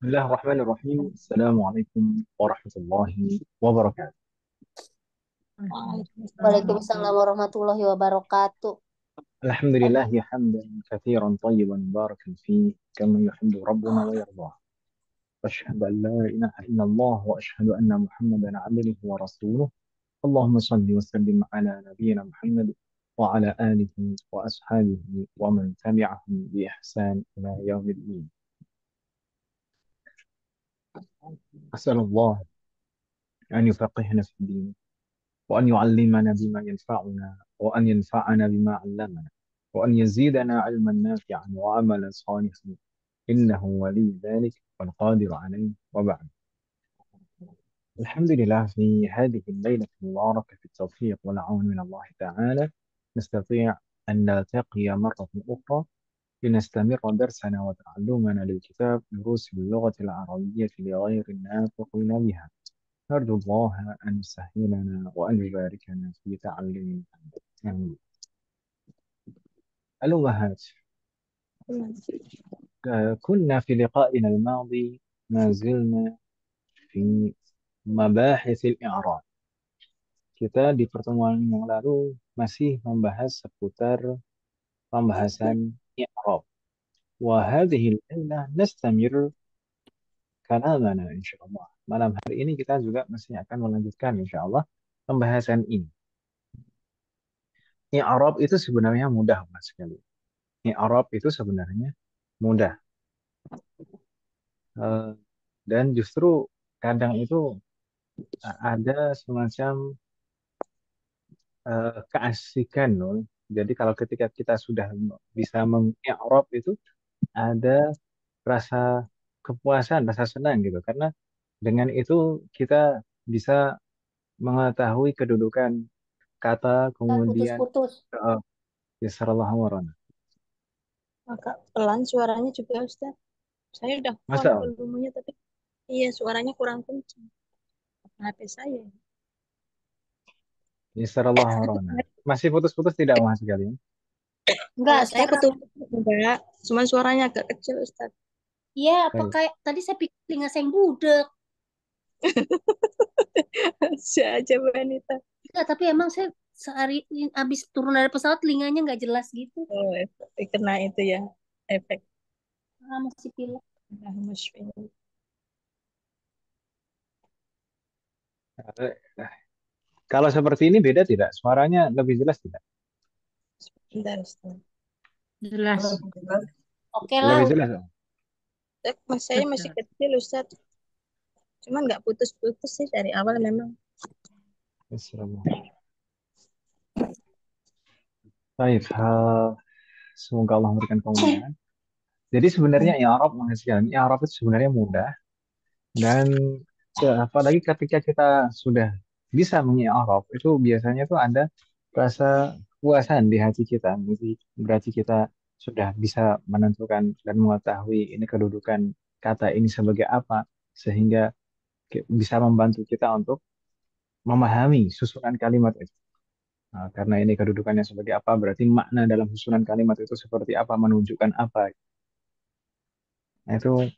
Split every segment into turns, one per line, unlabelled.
Bismillahirrahmanirrahim. Assalamualaikum warahmatullahi wabarakatuh.
Waalaikumsalam warahmatullahi wabarakatuh.
Alhamdulillah hamdan katsiran tayyiban mubarakan fihi kama yuhibbu rabbuna wa yardah. Asyhadu an la ilaha illallah wa asyhadu anna Muhammadan abduhu wa rasuluh. Allahumma shalli wa sallim ala nabiyyina Muhammad wa ala alihi wa ashabihi wa man tabi'ahum bi ihsan ila yaumil din. As'alullah an yufaqqihna fid din وأن يعلمنا بما ينفعنا وأن ينفعنا بما علمنا وأن يزيدنا علما نافعا وعملا صالحا إنه ولي ذلك والقادر عليه وبعد. الحمد لله في هذه الليلة المباركة في التوفيق والعون من الله تعالى نستطيع أن نلتقي مرة أخرى لنستمر درسنا وتعلمنا للكتاب دروس باللغة العربية لغير الناطقين بها. نرجو الله أن يسهل لنا وأن يباركنا في تعلمنا. آمين. الأمهات، كنا في لقائنا الماضي ما زلنا في مباحث الإعراب. Kita di pertemuan yang lalu masih membahas seputar pembahasan i'rab. Wa hadhihi al-laila nastamir kalamana insyaallah. Malam hari ini kita juga masih akan melanjutkan insyaallah pembahasan ini. I'rab itu sebenarnya mudah Mas sekali. I'rab itu sebenarnya mudah. Eh, dan justru kadang itu ada semacam keasikan loh. Jadi kalau ketika kita sudah bisa meng-i'rab itu ada rasa kepuasan, rasa senang gitu. Karena dengan itu kita bisa mengetahui kedudukan kata, kemudian
Putus-putus.
yasarallahu warana.
Agak pelan suaranya juga Ustaz. Saya udah on
Masa
volumenya tapi iya suaranya kurang kencang. HP saya.
yasarallahu warana. Masih putus-putus tidak Mas sekalian?
Enggak,
Kalau saya
sekarang.
betul enggak, cuman suaranya agak kecil Ustaz.
Iya, apa
Baik.
kayak tadi saya pikir telinga saya yang budek.
Aja Bu Anita.
Enggak, tapi emang saya sehari ini habis turun dari pesawat telinganya nggak jelas gitu.
Oh, kena itu ya efek.
Masih pilek.
Musfin.
Eh, Kalau seperti ini beda tidak? Suaranya lebih jelas tidak?
Bentar Ustaz.
Jelas. Oke
Lebih
lah.
jelas.
Mas saya masih kecil Ustaz. Cuman nggak putus-putus sih dari awal memang.
Bismillah. Baik, semoga Allah memberikan kemudahan. Jadi sebenarnya i'rab menghasilkan i'rab itu sebenarnya mudah dan apalagi ketika kita sudah bisa mengi'rab itu biasanya tuh ada rasa kepuasan di hati kita. Jadi berarti kita sudah bisa menentukan dan mengetahui ini kedudukan kata ini sebagai apa sehingga bisa membantu kita untuk memahami susunan kalimat itu. Nah, karena ini kedudukannya sebagai apa, berarti makna dalam susunan kalimat itu seperti apa, menunjukkan apa. Nah, itu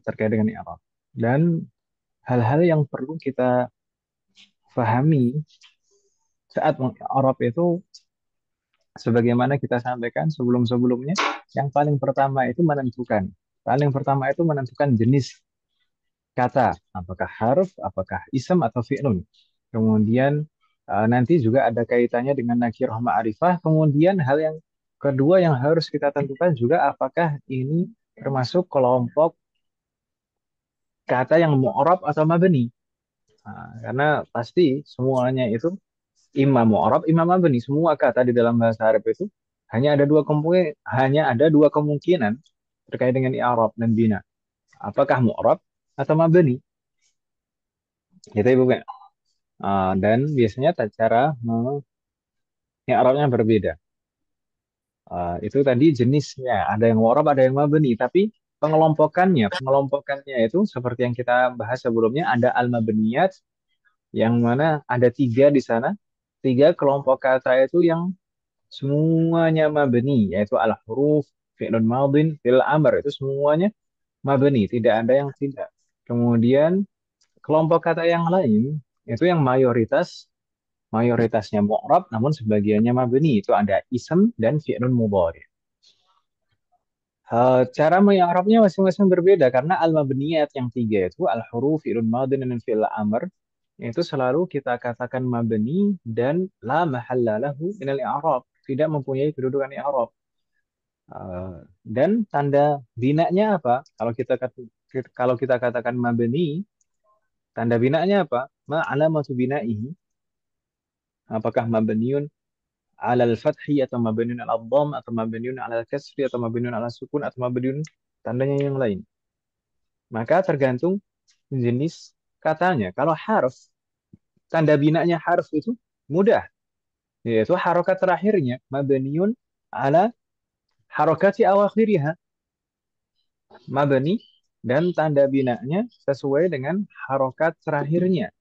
terkait dengan i'rab. Dan hal-hal yang perlu kita pahami saat meng-i'rab itu sebagaimana kita sampaikan sebelum-sebelumnya, yang paling pertama itu menentukan. Paling pertama itu menentukan jenis kata, apakah harf, apakah ism atau fi'lun. Kemudian nanti juga ada kaitannya dengan nakirah ma'rifah. Kemudian hal yang kedua yang harus kita tentukan juga apakah ini termasuk kelompok kata yang mu'rab atau mabni. Nah, karena pasti semuanya itu imam mu'rab, imam mabni. Semua kata di dalam bahasa Arab itu hanya ada dua kemungkinan terkait dengan i'rab dan bina. Apakah mu'rab atau mabni? Gitu Ibu kan? Dan biasanya cara i'rabnya berbeda. Itu tadi jenisnya, ada yang mu'rab, ada yang mabni, tapi pengelompokannya itu seperti yang kita bahas sebelumnya, ada al-mabniyat yang mana ada tiga di sana, tiga kelompok kata itu yang semuanya mabni, yaitu al-huruf, fi'lun madin, fi'l amr, itu semuanya mabni, tidak ada yang tidak. Kemudian kelompok kata yang lain itu yang mayoritasnya mu'rab namun sebagiannya mabni, itu ada ism dan fi'lun mudhari. Cara mengi'rabnya masing-masing berbeda karena al-mabniyat yang tiga itu al-huruf, fi'lun madin, dan fi'il amr itu selalu kita katakan mabni dan la mahalla lahu minal i'rab, tidak mempunyai kedudukan i'rab. Dan tanda binanya apa? Kalau kita katakan mabni, tanda binanya apa? Ma alamatu bina'ihi? Apakah mabniun ala al-fathi atau mabniun ala dhamm atau mabniun ala al-kasri atau mabniun ala sukun atau mabniun tandanya yang lain? Maka tergantung jenis katanya. Kalau harf, tanda binanya harf itu mudah, yaitu harokat terakhirnya mabniun ala harokati awakhiriha, mabni dan tanda binanya sesuai dengan harokat terakhirnya.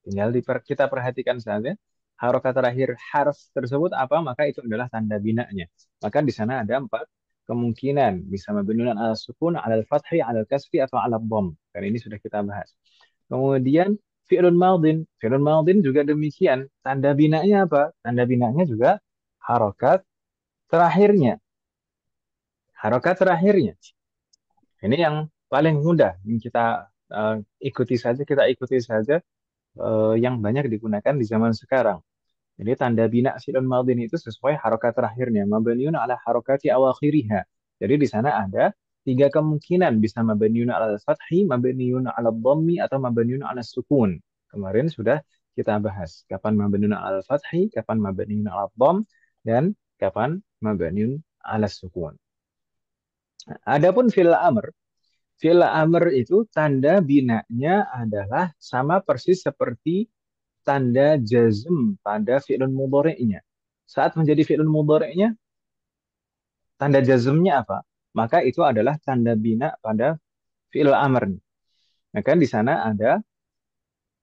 Tinggal kita perhatikan saja harokat terakhir harf tersebut apa, maka itu adalah tanda binanya. Maka di sana ada empat kemungkinan, bisa mabniun ala sukun, ala fathi, ala kasri atau ala dhamm. Dan ini sudah kita bahas. Kemudian fi'lun madin. Fi'lun madin juga demikian. Tanda binanya apa? Tanda binanya juga harokat terakhirnya. Harokat terakhirnya. Ini yang paling mudah. Yang kita ikuti saja yang banyak digunakan di zaman sekarang. Jadi tanda bina fi'lun madin itu sesuai harokat terakhirnya. Mabniun ala harokati awakhiriha. Jadi di sana ada tiga kemungkinan. Bisa mabniun ala fathi, mabniun ala dhammi, atau mabniun ala sukun. Kemarin sudah kita bahas. Kapan mabniun ala fathi, kapan mabniun ala dhamm, dan kapan mabniun ala sukun. Adapun fi'il amr. Fi'il amr itu tanda binanya adalah sama persis seperti tanda jazm pada fi'lun mudhari'nya. Saat menjadi fi'lun mudhari'nya, tanda jazmnya apa? Maka itu adalah tanda bina pada fi'il amr. Maka di sana ada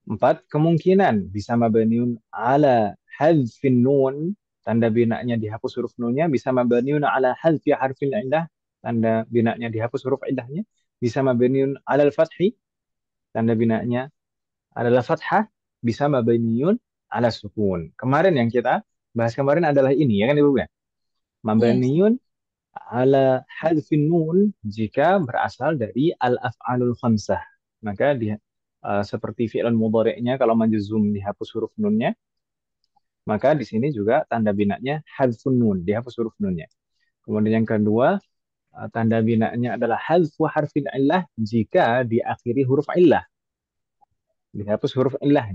empat kemungkinan. Bisa mabniun ala hadfin nun, tanda binanya dihapus huruf nunnya. Bisa mabniun ala hadfi harfil illah, tanda binanya dihapus huruf illahnya. Bisa mabniun ala al-fathi, tanda binanya adalah fathah. Bisa mabniun ala sukun. Kemarin yang kita bahas kemarin adalah ini, ya kan Ibu ya?
Yes.
Mabniun ala hadfin nun jika berasal dari al-af'alul khamsah. Maka dia seperti fi'lun mudhari'nya kalau majzum dihapus huruf nunnya, maka di sini juga tanda binanya hadfun nun, dihapus huruf nunnya. Kemudian yang kedua, tanda binanya adalah hadfu harfin illah jika diakhiri huruf illah, dihapus huruf illah.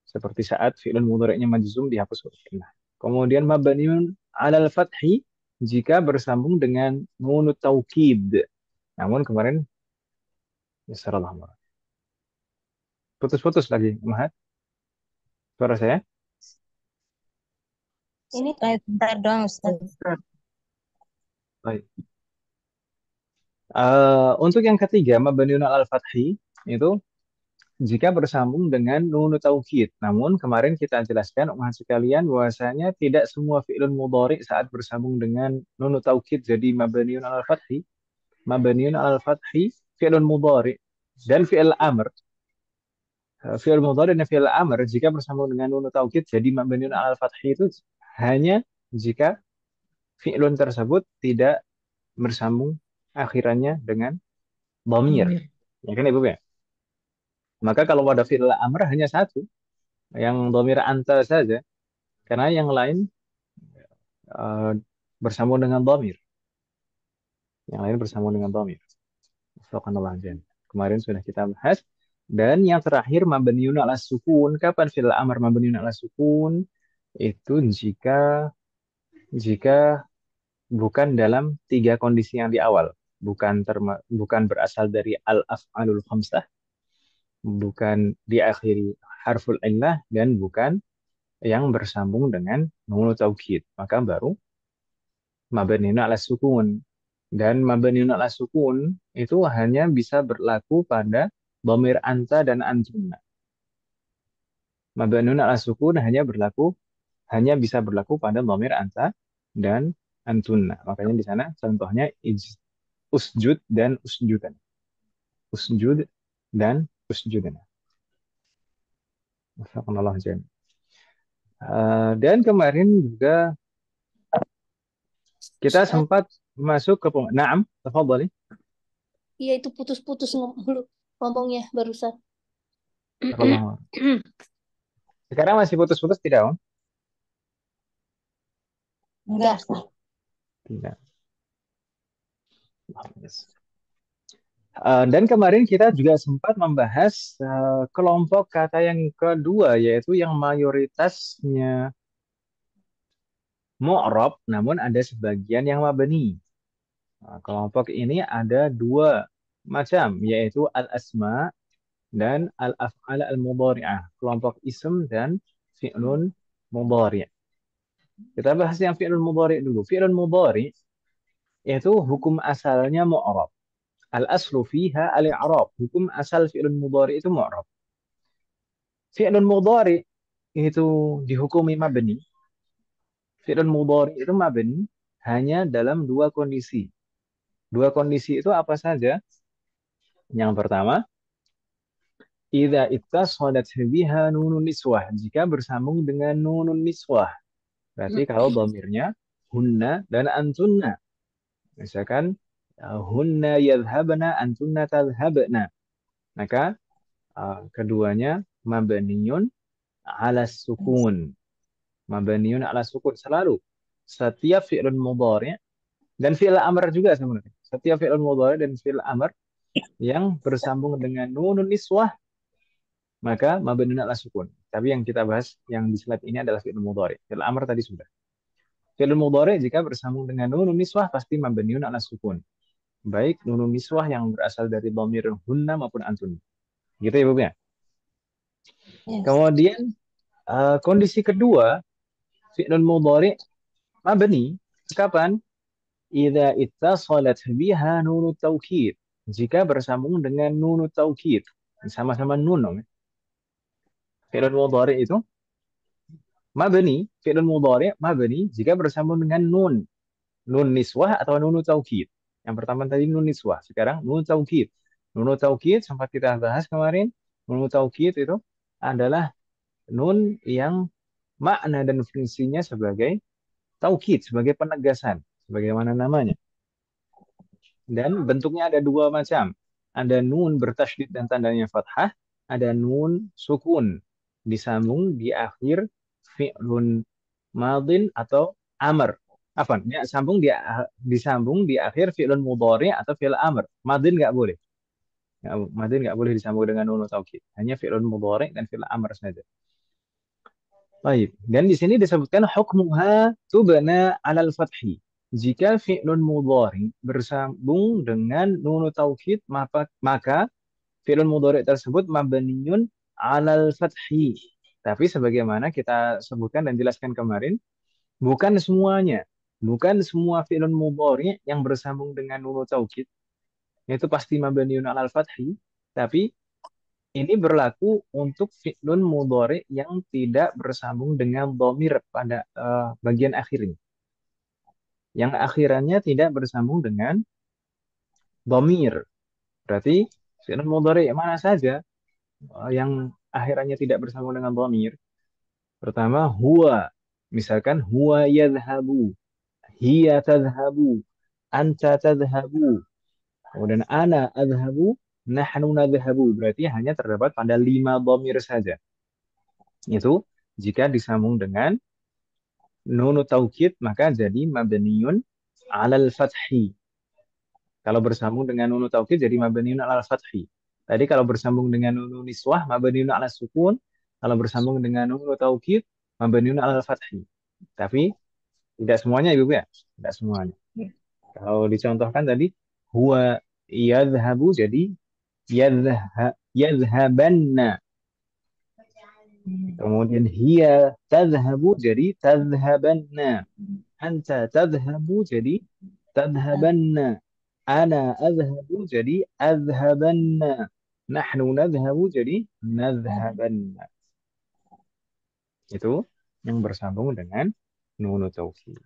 Seperti saat fi'lun mudhari'nya majzum dihapus huruf illah. Kemudian mabniun 'alal fathi jika bersambung dengan nunut taukid. Namun kemarin Bismillah. Putus-putus lagi, Mahat. Suara saya?
Ini kayak bentar doang Ustaz.
Baik. Untuk yang ketiga, mabniun 'alal fathi itu jika bersambung dengan nunut taukid. Namun kemarin kita jelaskan umat sekalian bahwasanya tidak semua fi'lun mudhari saat bersambung dengan nunut taukid jadi mabniun 'alal fathi. Mabniun 'alal fathi fi'lun mudhari dan fi'il amr. Fi'il mudhari dan fi'il amr jika bersambung dengan nun taukid jadi mabniun 'alal fathi itu hanya jika fi'lun tersebut tidak bersambung akhirannya dengan dhamir. Ya kan Ibu ya? Maka kalau pada fi'il amr hanya satu, yang dhamir anta saja, karena yang lain eh, bersambung dengan dhamir. Yang lain bersambung dengan dhamir. Subhanallah. Kemarin sudah kita bahas. Dan yang terakhir mabniun ala sukun. Kapan fi'il amr mabniun ala sukun? Itu jika bukan dalam tiga kondisi yang di awal. Bukan berasal dari al-af'alul khamsah, bukan diakhiri harful illah, dan bukan yang bersambung dengan nun taukid. Maka baru mabniun ala sukun. Dan mabniun ala sukun itu hanya bisa berlaku pada dhamir anta dan antunna. Mabniun ala sukun hanya bisa berlaku pada dhamir anta dan antunna. Makanya di sana contohnya usjud dan usjudan. usjud, dan usjudna. Wafaqqanallahu jami'an. Dan kemarin juga kita
Ustaz,
sempat masuk ke Naam, tafadhali.
iya itu putus-putus ngomongnya barusan.
Tafadhali. Sekarang masih putus-putus tidak, Om?
Enggak.
Tidak. Dan kemarin kita juga sempat membahas kelompok kata yang kedua, yaitu yang mayoritasnya mu'rab, namun ada sebagian yang mabni. Kelompok ini ada dua macam, yaitu al-asma dan al-af'al al-mudhari'ah. Kelompok ism dan fi'lun mudhari'. Kita bahas yang fi'lun mudhari' dulu. Fi'lun mudhari' itu hukum asalnya mu'rab. Al-aslu fiha al-i'rab. Hukum asal fi'lun mudhari' itu mu'rab. Fi'lun mudhari' itu dihukumi mabni. Fi'lun mudhari' itu mabni hanya dalam dua kondisi. Dua kondisi itu apa saja? Yang pertama, idza ittasalat biha nunun niswah, jika bersambung dengan nunun niswah. Berarti kalau dhamirnya hunna dan antunna. Misalkan hunna yadhhabna antunna tadhhabna. Maka keduanya mabniun ala sukun. Mabniun ala sukun selalu. Setiap fi'lun mudhari' dan fi'il amr juga sebenarnya. Setiap fi'lun mudhari' dan fi'il amr yang bersambung dengan nunun niswah maka mabniun ala sukun. Tapi yang kita bahas yang di slide ini adalah fi'il mudhari'. Fi'il amr tadi sudah. Fi'il mudhari' jika bersambung dengan nunun niswah pasti mabniun ala sukun. Baik nunun niswah yang berasal dari dhamir hunna maupun antun. Gitu ya, Bu ya.
Yes.
Kemudian kondisi kedua fi'il mudhari' mabni kapan? Idza ittasalat biha nunut taukid. Jika bersambung dengan nunut taukid. Sama-sama nun. Fi'il mudhari' itu mabni, fi'il mudhari' mabni jika bersambung dengan nun. Nun niswah atau nun taukid. Yang pertama tadi nun niswah, sekarang nun taukid. Nun taukid sempat kita bahas kemarin. Nun taukid itu adalah nun yang makna dan fungsinya sebagai taukid, sebagai penegasan, sebagaimana namanya. Dan bentuknya ada dua macam. Ada nun bertasydid dan tandanya fathah, ada nun sukun disambung di akhir fi'lun madin atau amr. Apa? Ya, disambung di akhir fi'lun mudhari atau fi'il amr. Madin nggak boleh. Madin nggak boleh disambung dengan nun taukid. Hanya fi'lun mudhari dan fi'il amr saja. Baik. Dan di sini disebutkan hukmuha tubna 'alal fathi. Jika fi'lun mudhari bersambung dengan nun taukid maka fi'lun mudhari tersebut mabniun 'alal fathi. Tapi sebagaimana kita sebutkan dan jelaskan kemarin, bukan semuanya. Bukan semua fi'lun mudhari yang bersambung dengan nun taukid itu pasti mabniun 'alal fathi, tapi ini berlaku untuk fi'lun mudhari yang tidak bersambung dengan dhamir pada bagian akhirnya. Yang akhirannya tidak bersambung dengan dhamir. Berarti fi'lun mudhari mana saja yang akhirannya tidak bersambung dengan dhamir. Pertama, huwa. Misalkan huwa yadhhabu, hiya tadhhabu, anta tadhhabu. Kemudian ana adhhabu, nahnu nadhhabu. Berarti hanya terdapat pada 5 dhamir saja. Itu jika disambung dengan nun taukid maka jadi mabniun 'alal fathi. Kalau bersambung dengan nun taukid jadi mabniun 'alal fathi. Tadi kalau bersambung dengan nun niswah mabniun 'ala sukun, kalau bersambung dengan nun taukid mabniun 'alal fathi. Tapi tidak semuanya Ibu ya, tidak semuanya. Kalau dicontohkan tadi huwa yadhhabu jadi yadhhabanna. Kemudian hiya tadhhabu jadi tadhhabanna. Anta tadhhabu jadi tadhhabanna. Ana adhhabu jadi adhhabanna. Nahnu nadhhabu jadi nadhhabanna. Itu yang bersambung dengan nun taukid.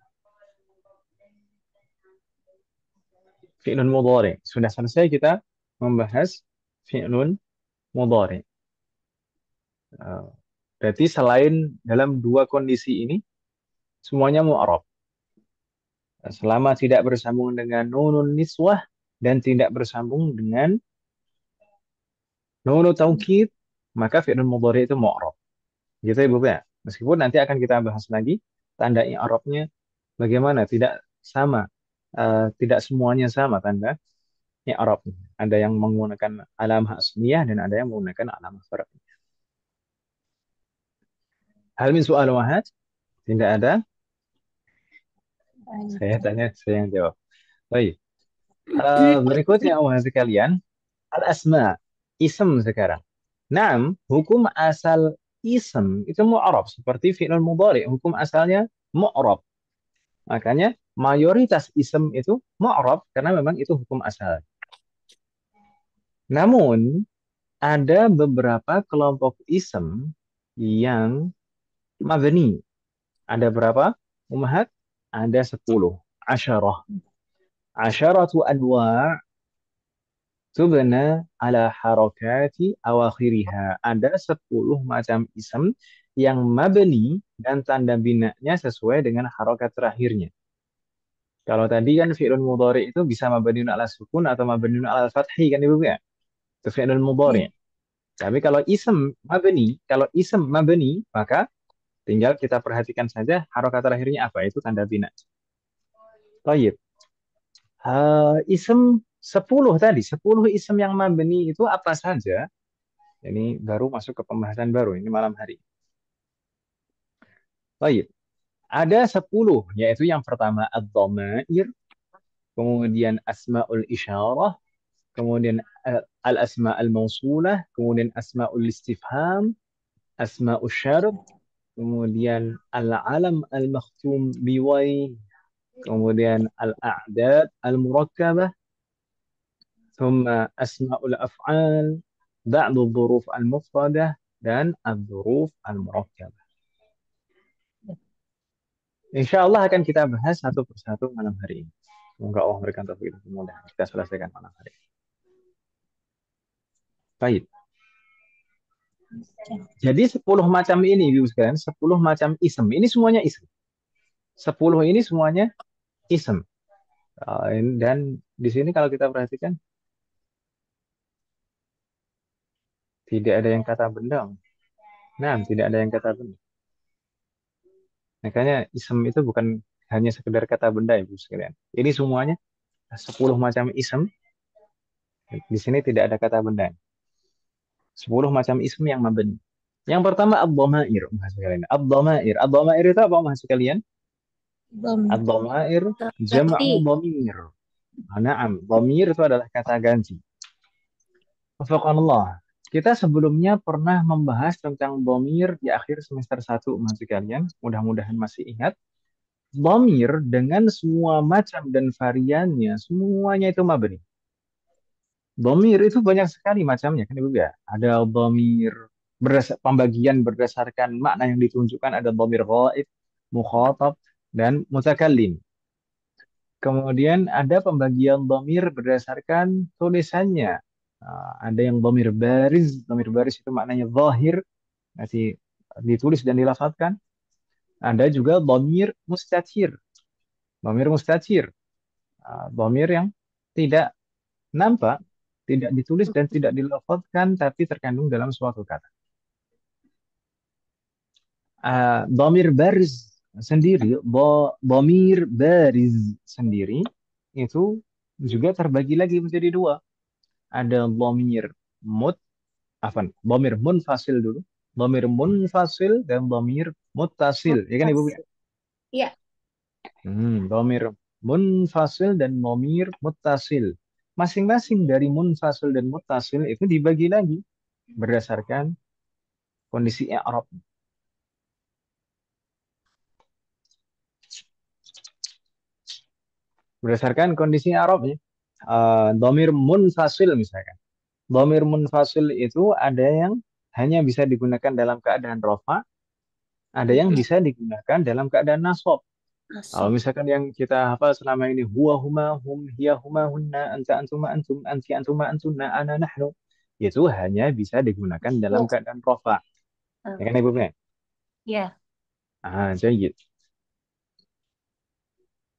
Fi'lun mudhari. Sudah selesai kita membahas fi'lun mudhari. Eh, Berarti selain dalam dua kondisi ini semuanya mu'rab. Selama tidak bersambung dengan nunun niswah dan tidak bersambung dengan nunun taukid, maka fi'lun mudhari itu mu'rab. Gitu ya, Bu ya. Meskipun nanti akan kita bahas lagi tanda i'rabnya bagaimana, tidak sama. Tidak semuanya sama tanda i'rabnya. Ada yang menggunakan alamah asliyah dan ada yang menggunakan alamah far'iyah. Hal min soal wahad? Tidak ada. Saya tanya, saya yang jawab. Baik. Berikutnya, wahad sekalian, al-asma, ism sekarang. Naam, hukum asal ism itu mu'rab seperti fi'il mudhari, hukum asalnya mu'rab. Makanya mayoritas ism itu mu'rab karena memang itu hukum asal. Namun ada beberapa kelompok ism yang mabni. Ada berapa? Ummahat? Ada 10. Asyarah. Asyaratu anwa' tubna ala harakati awakhiriha. Ada 10 macam ism yang mabni dan tanda binanya sesuai dengan harokat terakhirnya. Kalau tadi kan fi'lun mudhari itu bisa mabniun ala sukun atau mabniun ala fathi kan Ibu ya? Itu fi'lun mudhari. Tapi kalau ism mabni, maka tinggal kita perhatikan saja harokat terakhirnya apa, itu tanda bina. Baik. Ism 10 tadi, 10 ism yang mabni itu apa saja? Ini baru masuk ke pembahasan baru, ini malam hari. Baik. Ada 10, yaitu yang pertama ad-dhamair, kemudian asma'ul isyarah, kemudian al-asma' al-mausulah, kemudian asma'ul istifham, asma'ul syarat, kemudian al-alam al-makhtum biwai, kemudian al-a'dad al-murakkabah, thumma asma'ul af'al, ba'du dhuruf al-mufradah, dan al-dhuruf al-murakkabah. Insya Allah akan kita bahas satu persatu malam hari ini. Semoga Allah memberikan taufik dan kemudahan. Kita selesaikan malam hari ini. Baik. Jadi 10 macam ini, Ibu sekalian, 10 macam ism. Ini semuanya ism. 10 ini semuanya ism. Dan di sini kalau kita perhatikan, tidak ada yang kata benda. Nah, tidak ada yang kata benda. Makanya ism itu bukan hanya sekedar kata benda, Ibu sekalian. Ini semuanya 10 macam ism. Di sini tidak ada kata benda. 10 macam ism yang mabni. Yang pertama ad-dhamair, Mas sekalian. Ad-dhamair. Ad-dhamair itu apa, Mas sekalian? Ad-dhamair jam'u dhamir. Na'am, dhamir itu adalah kata ganti. Wafaqanallah. Kita sebelumnya pernah membahas tentang dhamir di akhir semester 1, Mas sekalian. Mudah-mudahan masih ingat. Dhamir dengan semua macam dan variannya, semuanya itu mabni. Dhamir itu banyak sekali macamnya, kan Ibu ya? Ada dhamir pembagian berdasarkan makna yang ditunjukkan, ada dhamir ghaib, mukhatab, dan mutakallim. Kemudian ada pembagian dhamir berdasarkan tulisannya. Ada yang dhamir baris itu maknanya zahir, nanti ditulis dan dilafadzkan. Ada juga dhamir mustatir. Dhamir mustatir, dhamir yang tidak nampak, tidak ditulis dan tidak dilafadzkan, tapi terkandung dalam suatu kata. Dhamir bariz sendiri, dhamir bariz sendiri itu juga terbagi lagi menjadi dua. Ada dhamir dhamir munfasil dulu, dhamir munfasil dan dhamir muttasil, ya kan Ibu?
Iya.
Dhamir munfasil dan dhamir muttasil. Masing-masing dari munfasil dan muttasil itu dibagi lagi berdasarkan kondisi i'rab. Berdasarkan kondisi i'rabnya. Dhamir munfasil misalkan. Dhamir munfasil itu ada yang hanya bisa digunakan dalam keadaan rafa, ada yang bisa digunakan dalam keadaan nasab. Kalau misalkan yang kita hafal selama ini, huwa huma hum hiya huma hunna anta antuma antum anti antuma antunna ana nahnu, itu hanya bisa digunakan dalam
Yes.
keadaan rofa. Ya kan Ibu Mek?
Ya.
Jadi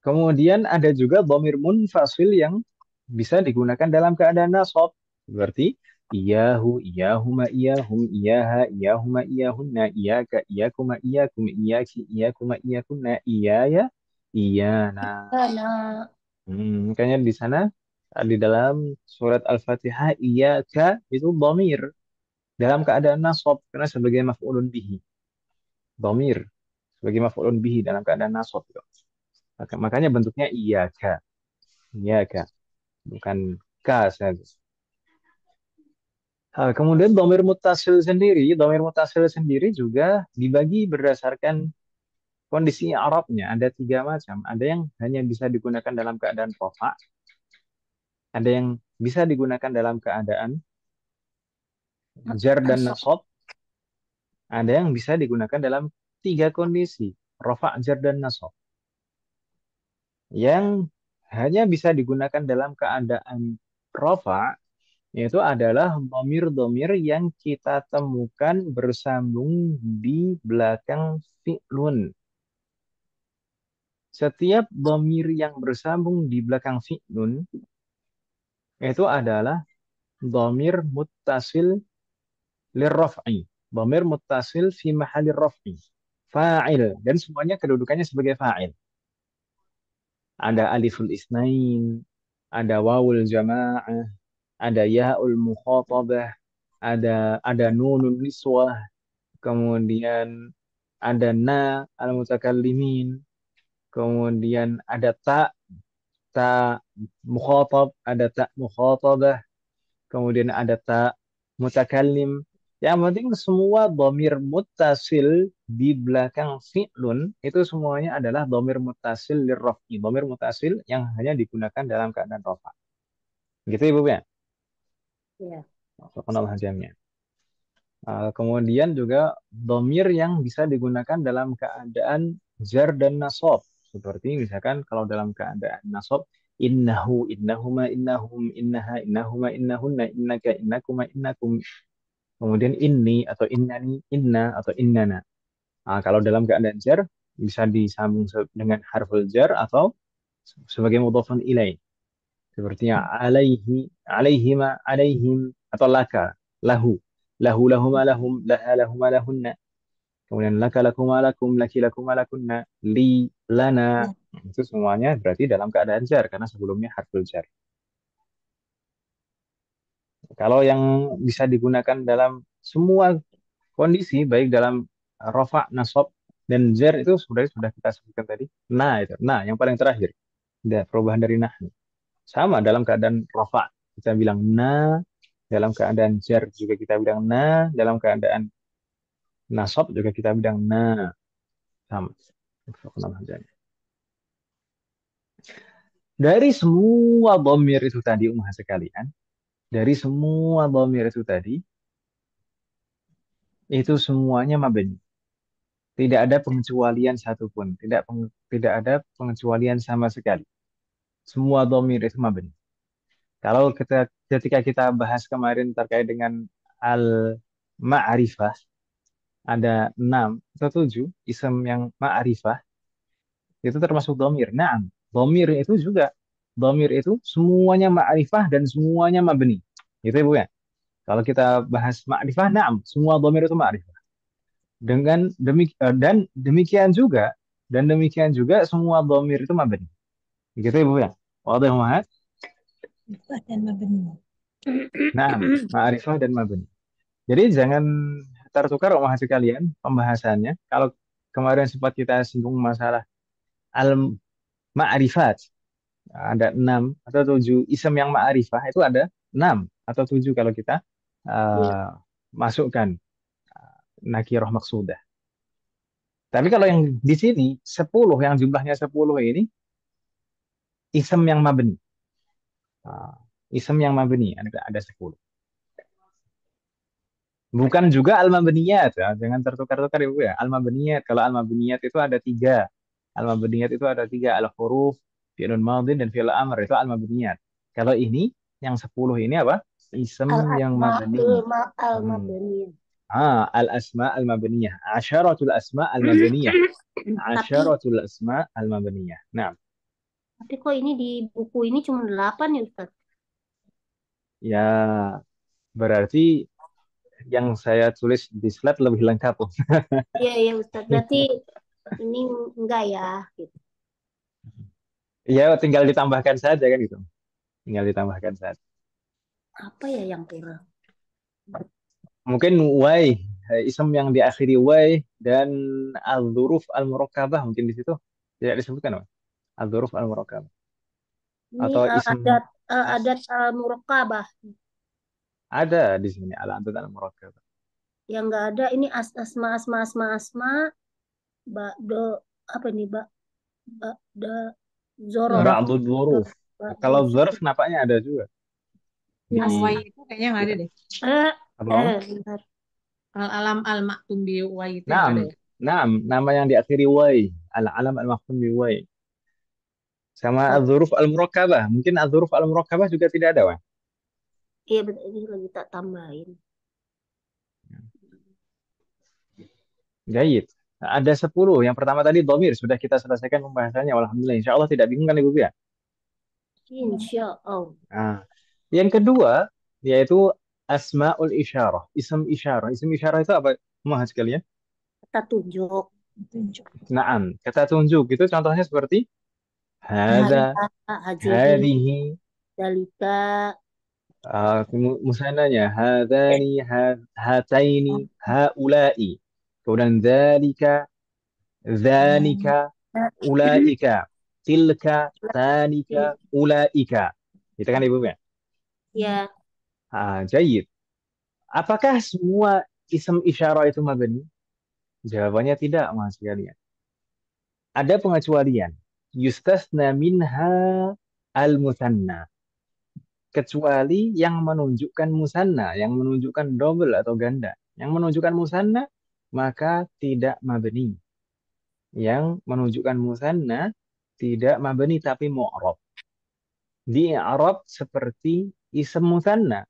kemudian ada juga dhamir munfasil yang bisa digunakan dalam keadaan nasab. Seperti iyahu, iyahuma, iyahum, iyaha, iyahuma, iyahunna, iyaka, iyakuma, iyakum, iyaki, iyakuma, iyakunna, iyaya, iyana.
Karena
Makanya di sana di dalam surat Al-Fatihah iyaka itu dhamir dalam keadaan nasab karena sebagai maf'ulun bihi. Dhamir sebagai maf'ulun bihi dalam keadaan nasab. Makanya bentuknya iyaka. Iyaka. Bukan ka saja. Kemudian dhamir muttasil sendiri juga dibagi berdasarkan kondisi Arabnya. Ada tiga macam. Ada yang hanya bisa digunakan dalam keadaan rafa, ada yang bisa digunakan dalam keadaan jar dan
nasab.
nasab, ada yang bisa digunakan dalam tiga kondisi, rafa, jar dan nasab. Yang hanya bisa digunakan dalam keadaan rafa yaitu adalah dhamir-dhamir yang kita temukan bersambung di belakang fi'lun. Setiap dhamir yang bersambung di belakang fi'lun itu adalah dhamir muttasil lirraf'i. Dhamir muttasil fi mahalli raf'i. Fa'il. Dan semuanya kedudukannya sebagai fa'il. Ada aliful isnain, ada wawul jama'ah, ada ya'ul mukhatabah, ada nunun niswah, kemudian ada na al-mutakallimin, kemudian ada ta mukhatab, ada ta mukhatabah, kemudian ada ta mutakallim. Yang penting semua dhamir muttasil di belakang fi'lun itu semuanya adalah dhamir muttasil lirraf'i, dhamir muttasil yang hanya digunakan dalam keadaan rafa. Gitu Ibu ya?
Ya.
Kenal jamnya. Kemudian juga domir yang bisa digunakan dalam keadaan jar dan nasab. Seperti misalkan kalau dalam keadaan nasab, innahu, innahuma, innahum, innaha, innahuma, innahunna, innaka, innakuma, innakum. Kemudian inni atau innani, inna atau innana. Kalau dalam keadaan jar, bisa disambung dengan harful jar atau sebagai mudhafun ilaih. Sepertinya alaihi, alaihima, alaihim, atau laka, lahu. Lahu lahuma lahum, laha lahuma lahunna. Kemudian laka lakuma lakum, laki lakuma lakunna, li lana. Itu semuanya berarti dalam keadaan jar karena sebelumnya harful jar. Kalau yang bisa digunakan dalam semua kondisi baik dalam rafa, nasab dan jar itu sudah kita sebutkan tadi. Nah itu, nah yang paling terakhir. Ada perubahan dari nahnu. Sama dalam keadaan rafa kita bilang na, dalam keadaan jar juga kita bilang na, dalam keadaan nasab juga kita bilang na. Sama. Dari semua dhamir itu tadi umat sekalian, dari semua dhamir itu tadi, itu semuanya mabni. Tidak ada pengecualian satupun, tidak ada pengecualian sama sekali. Semua dhamir itu mabni. Kalau ketika kita bahas kemarin terkait dengan al-ma'rifah, ada 6 atau 7 isim yang ma'rifah, itu termasuk dhamir. Nah, dhamir itu juga. Dhamir itu semuanya ma'rifah dan semuanya mabni. Gitu ya, Bu ya. Kalau kita bahas ma'rifah, na'am, semua dhamir itu ma'rifah. Dan demikian juga semua dhamir itu mabni. Gitu ya, Bu ya. Wadih Muhammad?
Ma'rifah dan mabni.
Na'am, ma'rifah dan mabni. Jadi jangan tertukar Muhammad sekalian pembahasannya. Kalau kemarin sempat kita singgung masalah al-ma'rifat, ada 6 atau 7 isim yang ma'rifah itu ada 6 atau 7 kalau kita
Ya.
masukkan nakirah maksudah. Tapi kalau yang di sini 10 yang jumlahnya 10 ini isim yang mabni. Isim yang mabni ada 10. Bukan juga al-mabniyat ya. Jangan tertukar-tukar Ibu ya. Al-mabniyat kalau al-mabniyat itu ada 3. Al-mabniyat itu ada 3 al-huruf, fi'lun madhin dan fi'l amr itu al-mabniyat. Kalau ini yang 10 ini apa? Isem yang mabni.
Al-asmaul
Hmm.
al-mabniyah.
Al-asma al-mabniyah. Asyaratul asma al-mabniyah.
Tapi
Asyaratul asma al-mabniyah. Nah,
tapi kok ini di buku ini cuma 8 ya Ustaz?
ya berarti yang saya tulis di slide lebih lengkap.
Iya ya Ustaz. Berarti ini enggak ya gitu.
Ya, tinggal ditambahkan saja kan gitu. Tinggal ditambahkan saja.
Apa ya yang kurang?
Mungkin way, isem yang diakhiri way dan al-dzuruf al-murakkabah mungkin di situ tidak disebutkan, Mas. Al-dzuruf al-murakkabah
Ini
atau isem
adat al-murakkabah.
ada di sini al-adat al-murakkabah.
Yang enggak ada ini asma ba'do apa nih ba'da zorof.
Zorof.
Ba'dul dzuruf.
Ba'da
Kalau dzuruf
zorof.
nampaknya ada juga di
Yang
As
Y itu kayaknya nggak ada deh.
eh
apa?
bentar.
Al-alam al-maktum bi Y itu yang
Naam,
ada ya.
naam, nama yang diakhiri way, al-alam al-mafhum bi way. Sama
Bentar.
al-dzuruf al-murakkabah. Mungkin al-dzuruf al-murakkabah juga tidak ada, Mas.
Iya bentar ini lagi tak tambahin.
Jayid. Ada 10. Yang pertama tadi domir. Sudah kita selesaikan pembahasannya. Alhamdulillah. Insya Allah tidak bingung kan Ibu ya?
Insya Allah.
Nah, yang kedua, yaitu asma'ul isyarah. Ism isyarah. Ism isyarah itu apa? Mahal sekalian.
Kita tunjuk.
Tunjuk.
Naam. Kata tunjuk. Itu contohnya seperti hada,
Hada, hajiri,
hadihi.
dalika,
Musananya. Hadani, hataini, haulai. Kemudian dzalika, dzanika, ulaika, tilka, tanika, ulaika. Itu kan Ibu ya?
ya,
Jayid. Apakah semua ism isyarah itu mabni? Jawabannya tidak, Mas sekalian. Ada pengecualian. Yustasna minha al-musanna. Kecuali yang menunjukkan musanna, yang menunjukkan double atau ganda. Yang menunjukkan musanna, maka tidak mabni. Yang menunjukkan musanna, tidak mabni tapi mu'rab. Di i'rab seperti ism musanna.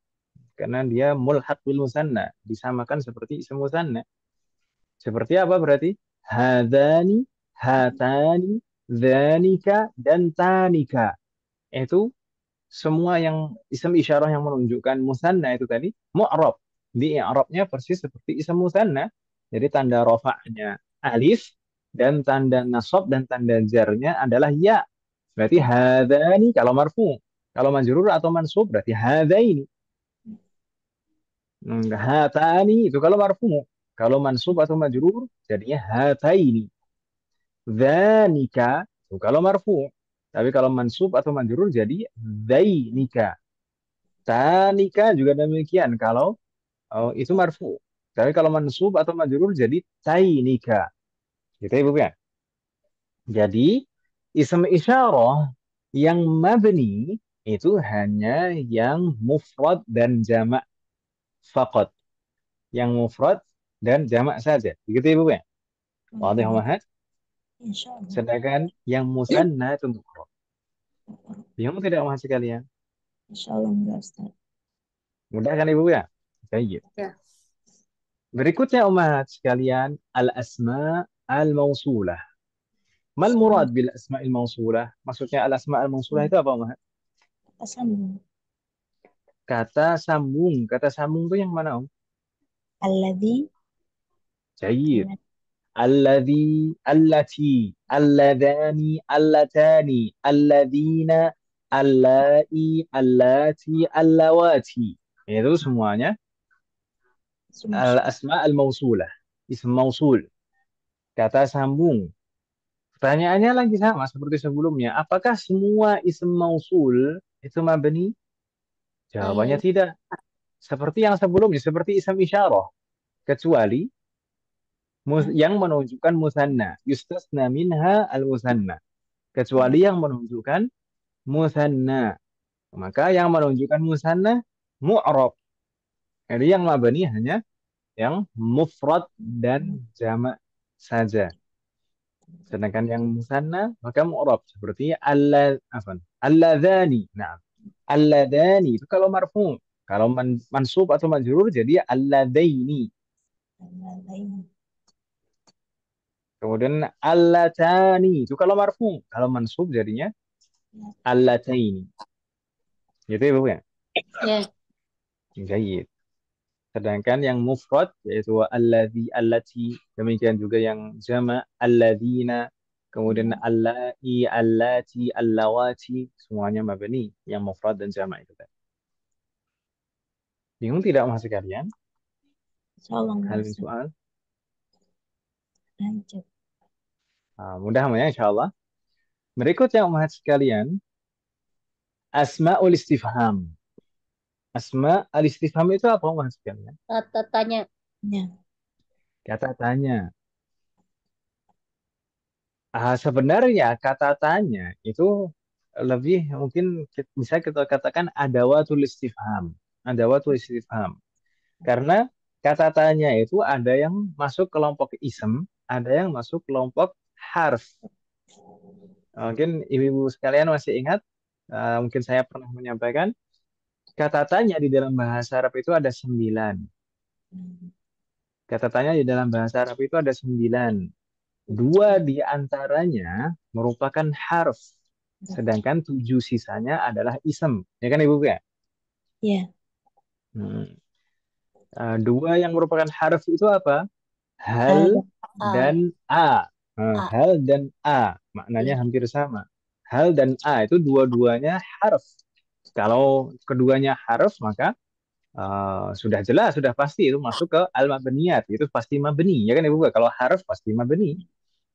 Karena dia mulhaq bil musanna. Disamakan seperti ism musanna. Seperti apa berarti? Hadani, hatani, dhanika, dan tanika. Itu semua yang ism isyarah yang menunjukkan musanna itu tadi, mu'rab. Di i'rabnya persis seperti ism musanna. Jadi tanda rafa'nya alif, dan tanda nasab dan tanda jarnya adalah ya. Berarti hadani kalau marfu. Kalau majrur atau mansub berarti hadaini. Hatani itu kalau marfu. Kalau mansub atau majrur jadinya hataini. Dzanika itu kalau marfu. Tapi kalau mansub atau majrur jadi dzainika. Tanika juga demikian kalau itu marfu. Tapi kalau mansub atau majrur jadi tainika. Gitu ya, Ibu ya. Jadi ism isyarah yang mabni itu hanya yang mufrad dan jamak faqat. Yang mufrad dan jamak saja. Begitu Ibu ya. Wadih Muhammad.
Insya Allah.
Sedangkan yang musanna itu mufrad. Bingung tidak Muhammad sekalian?
Insya Allah enggak Ustaz.
Mudah kan Ibu ya? Baik.
ya.
Berikutnya umat sekalian al-asma al-mausulah. Mal
Asma
murad bil asma al-mausulah? Maksudnya al-asma al-mausulah itu apa umat?
sambung.
Kata sambung. Kata sambung itu yang mana Om?
Alladzi.
Jayid. Alladhi, allati, alladhani, allatani, alladhina, allai, allati, allawati. Itu semuanya al-asma al-mausulah. Ism mausul. Kata sambung. Pertanyaannya lagi sama seperti sebelumnya. Apakah semua ism mausul itu mabni? Jawabannya
Eh,
tidak. Seperti yang sebelumnya, seperti ism isyarah. Kecuali yang menunjukkan musanna. Yustasna minha al-musanna. Kecuali yang menunjukkan musanna. Maka yang menunjukkan musanna mu'rab. Jadi yang mabani hanya yang mufrad dan jamak saja. Sedangkan yang musanna maka mu'rab seperti alladzani. Nah, alladzani itu kalau marfu. Kalau mansub atau majrur jadi alladaini. Kemudian allatani itu kalau marfu. Kalau mansub jadinya allataini. Gitu ya, Bu ya?
Ya.
Jayid. Sedangkan yang mufrad yaitu alladzi, allati, demikian juga yang jama' alladzina, kemudian allai, allati, allawati, semuanya mabni yang mufrad dan jama' itu tadi. Bingung tidak mas sekalian?
Insyaallah enggak
Hal min
Ustaz.
soal.
Lanjut.
Mudah ya insyaallah. Berikutnya mas sekalian, asmaul istifham. Asma al istifham itu apa mas sekalian?
Kata tanya.
Ya.
Kata tanya. Sebenarnya kata tanya itu lebih mungkin bisa kita katakan adawatul istifham. Adawatul istifham. Karena kata tanya itu ada yang masuk kelompok isem, ada yang masuk kelompok harf. Mungkin ibu-ibu sekalian masih ingat, mungkin saya pernah menyampaikan, kata tanya di dalam bahasa Arab itu ada 9. Kata tanya di dalam bahasa Arab itu ada 9. 2 di antaranya merupakan harf, sedangkan 7 sisanya adalah isem. Ya kan Ibu ya?
Ya.
Hmm. 2 yang merupakan harf itu apa?
Hal
Hal
A.
dan A.
A.
Hal dan A. Maknanya
Iya.
hampir sama. Hal dan A itu dua-duanya harf. Kalau keduanya harf, maka sudah jelas, sudah pasti itu masuk ke al-mabniyat. Itu pasti mabni. Ya kan Ibu? Kalau harf pasti mabni.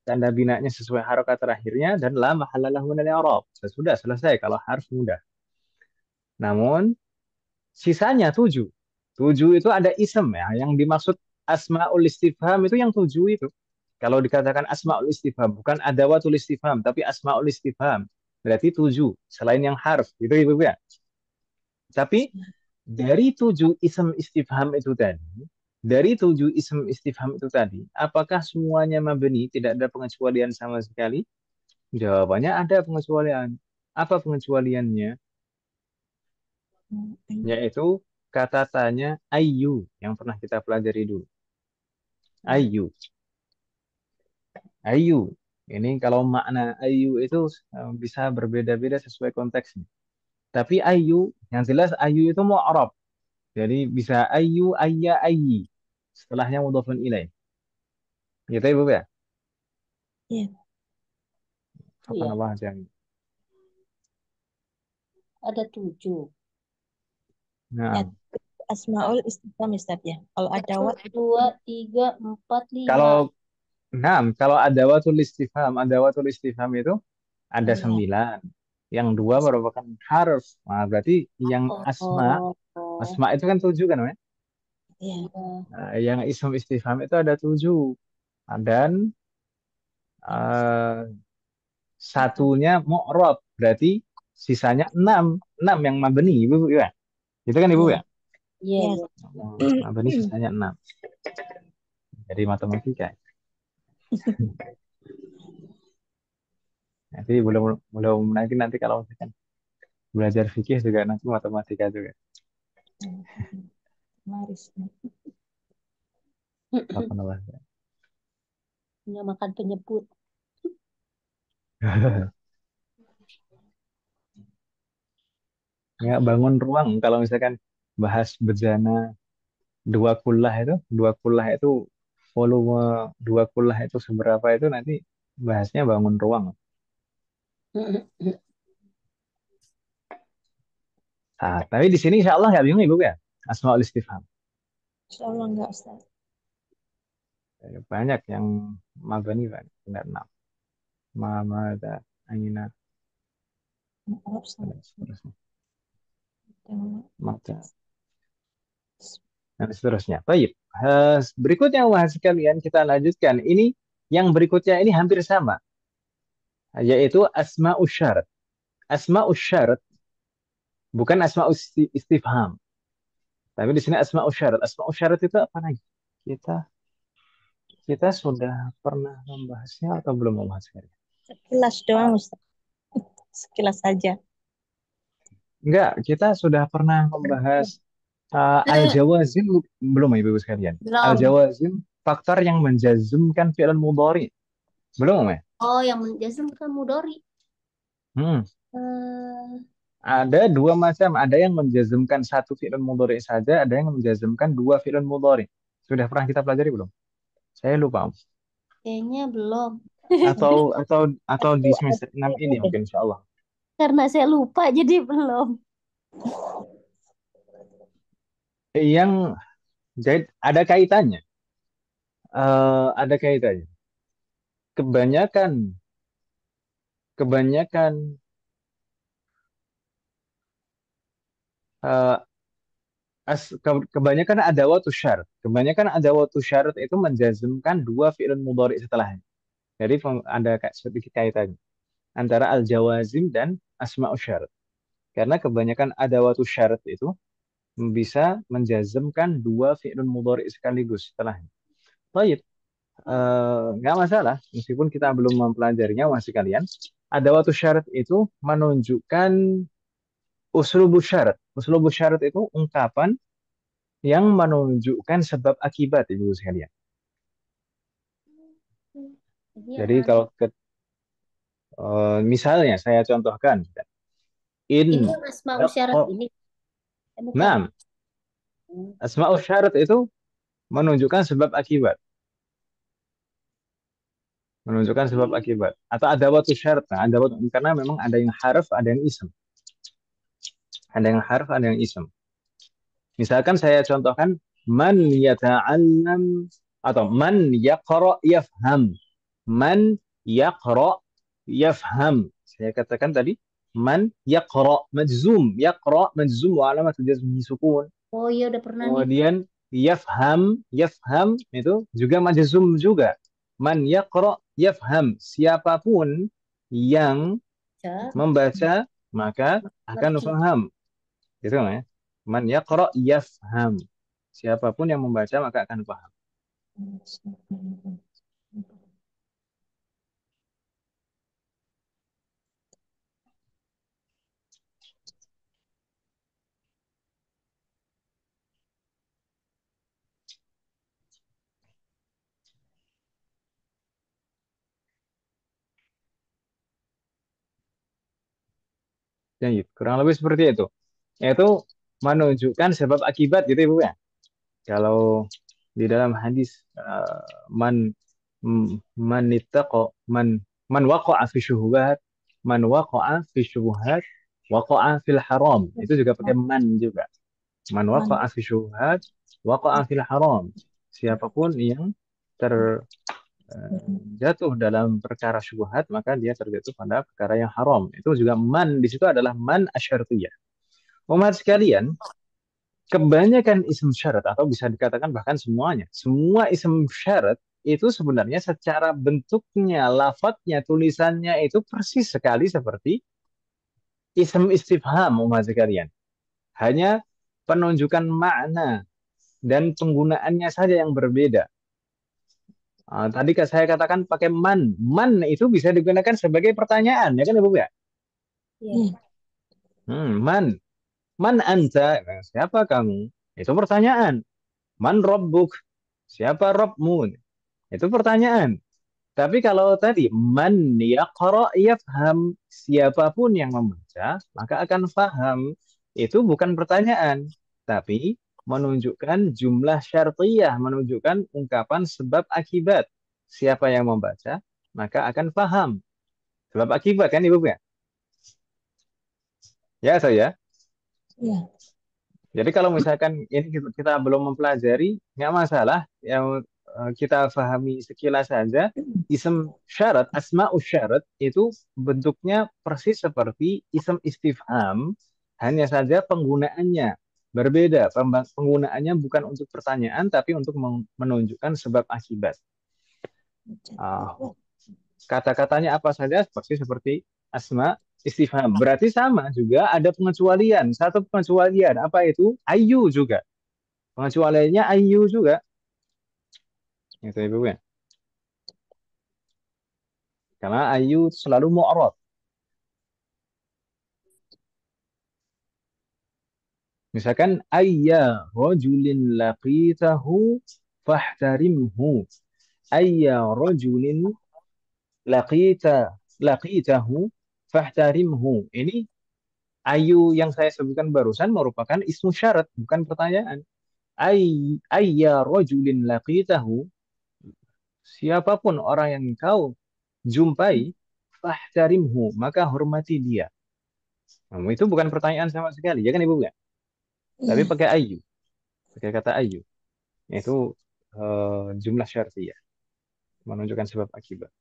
Tanda binanya sesuai harokat terakhirnya dan la mahallalahu minal i'rab. Sudah selesai kalau harf mudah. Namun sisanya 7. 7 itu ada isem ya. Yang dimaksud asmaul istifham itu yang 7 itu. Kalau dikatakan asmaul istifham bukan adawatul istifham tapi asmaul istifham. Berarti 7 selain yang harf. Itu Ibu ya. Tapi dari 7 isem istifham itu tadi, apakah semuanya mabni, tidak ada pengecualian sama sekali? Jawabannya ada pengecualian. Apa pengecualiannya? Yaitu kata tanya ayu yang pernah kita pelajari dulu. Ayu. Ayu. Ini kalau makna ayu itu bisa berbeda-beda sesuai konteksnya. Tapi ayu, yang jelas ayu itu mu'rab. Jadi bisa ayu, ayya, ayyi. Setelahnya mudhafun ilaih. Gitu ya, Bu ya?
ya.
Iya.
Subhanallah jami.
Ada 7.
Ya.
Nah,
Asmaul istifham Ustaz ya. Kalau ada
1, 2, 3, 4, 5.
kalau kalau adawatul istifham itu ada
ya.
9. Yang 2 merupakan harf. Nah, berarti yang
Oh.
asma itu kan 7 kan, ya?
Ya.
Yang ism istifham itu ada 7. Dan satunya mu'rab. Berarti sisanya 6. 6 yang mabni, Ibu ya. Itu kan Ibu
Ya.
ya?
Iya,
Ya.
iya.
Mabni sisanya 6. Jadi matematika. Nanti belum belum nanti kalau misalkan belajar fikih juga nanti matematika juga.
Maris.
Subhanallah.
Punya makan penyebut.
Ya, bangun ruang kalau misalkan bahas bejana dua kullah itu volume dua kullah itu seberapa itu nanti bahasnya bangun ruang. Tapi di sini insya Allah nggak bingung Ibu ya, asmaul istifham.
Insyaallah enggak Ustaz.
Banyak yang mabani banyak, benar enam. Mamada, aina,
Maaf
dan
Ustaz.
seterusnya.
Jangan-
Mata, dan seterusnya. Baik. Berikutnya mas sekalian kita lanjutkan. Ini yang berikutnya ini hampir sama, yaitu asmaul syarat. Asmaul syarat bukan asmaul istifham. Tapi di sini asmaul syarat. Asmaul syarat itu apa lagi? Kita kita sudah pernah membahasnya atau belum membahasnya?
Sekilas doang Ustaz. Sekilas saja.
Enggak, kita sudah pernah membahas
Eh,
Al-jawazim belum ya Ibu sekalian.
belum.
Al-jawazim faktor yang menjazmkan fi'il mudhari. Belum ya?
Oh, yang menjazm kan mudori.
Hmm.
Eh,
Ada dua macam. Ada yang menjazmkan satu fi'il mudhari saja, ada yang menjazmkan dua fi'il mudhari. Sudah pernah kita pelajari belum? Saya lupa.
kayaknya belum.
Atau di
Aku
semester 6 ini
ada.
mungkin insya Allah.
Karena saya lupa jadi belum.
Yang jadi ada kaitannya. Ada kaitannya. Kebanyakan kebanyakan eh, kebanyakan ada waktu syarat. Kebanyakan ada waktu syarat itu menjazmkan dua fi'il mudhari setelahnya. Jadi ada sedikit kaitannya antara al-jawazim dan asma'us syarat. Karena kebanyakan ada waktu syarat itu bisa menjazmkan dua fi'il mudhari sekaligus setelahnya. Baik, nggak masalah. Meskipun kita belum mempelajarinya, masih kalian. Ada waktu syarat itu menunjukkan uslubus syarat. Uslubus syarat itu ungkapan yang menunjukkan sebab akibat ibu sekalian. Jadi
Iya.
kalau misalnya saya contohkan
Ini
in
yang asma usyarat
daqqa-
ini. Bukan.
nah asmaul syarat itu menunjukkan sebab akibat, menunjukkan sebab akibat atau ada waktu syarat. Nah, ada waktu karena memang ada yang harf, ada yang ism, ada yang harf, ada yang ism. Misalkan saya contohkan man yata'allam atau man yaqra yafham. Man yaqra yafham. Saya katakan tadi man yaqra majzum wa alamat jazmihi sukun.
Oh iya udah pernah nih.
Kemudian yafham itu juga majzum juga. Man yaqra yafham. Siapapun yang
Cak,
membaca maka akan
ngerti.
faham. Gitu kan ya. Man yaqra yafham. Siapapun yang membaca maka akan paham. Jadi kurang lebih seperti itu. Yaitu menunjukkan sebab akibat gitu Ibu ya. Kalau di dalam hadis man ittaqa man waqa'a fi syubuhat waqa'a fil haram. Itu juga pakai man juga. Man
Man,
waqa'a fi syubuhat waqa'a fil haram. Siapapun yang terjatuh dalam perkara syubhat maka dia terjatuh pada perkara yang haram. Itu juga man di situ adalah man asyartiyah. Umat sekalian, kebanyakan isim syarat atau bisa dikatakan bahkan semuanya, semua isim syarat itu sebenarnya secara bentuknya, lafadznya, tulisannya itu persis sekali seperti isim istifham umat sekalian. Hanya penunjukan makna dan penggunaannya saja yang berbeda. Tadi saya katakan pakai man. Man itu bisa digunakan sebagai pertanyaan, ya kan Ibu ya?
Iya.
Man. Man anta? Nah, siapa kamu? Itu pertanyaan. Man rabbuk? Siapa Rabbmu? Itu pertanyaan. Tapi kalau tadi man yaqra yafham, siapapun yang membaca maka akan paham. Itu bukan pertanyaan, tapi menunjukkan jumlah syartiyah, menunjukkan ungkapan sebab akibat. Siapa yang membaca maka akan paham. Sebab akibat kan Ibu ya? Ya saya.
ya,
Jadi kalau misalkan ini kita belum mempelajari, nggak masalah. Yang kita pahami sekilas saja, ism syarat, asma'us syarat itu bentuknya persis seperti ism istifham, hanya saja penggunaannya berbeda. Penggunaannya bukan untuk pertanyaan, tapi untuk menunjukkan sebab akibat. Ah, kata-katanya apa saja seperti seperti asma istifham. Berarti sama juga ada pengecualian. Satu pengecualian apa itu? Ayu juga. Pengecualiannya ayu juga. Itu Ibu ya. Karena ayu selalu mu'rab. Misalkan ayya rajulin laqitahu fahtarimhu. Ayya rajulin laqitahu fahtarimhu. Ini ayu yang saya sebutkan barusan merupakan ismu syarat, bukan pertanyaan. Ayya rajulin laqitahu, siapapun orang yang kau jumpai, fahtarimhu, maka hormati dia. Nah, itu bukan pertanyaan sama sekali, ya kan Ibu ya? Tapi
Iya.
pakai ayu, pakai kata ayu. Itu jumlah syartiyah, menunjukkan sebab akibat.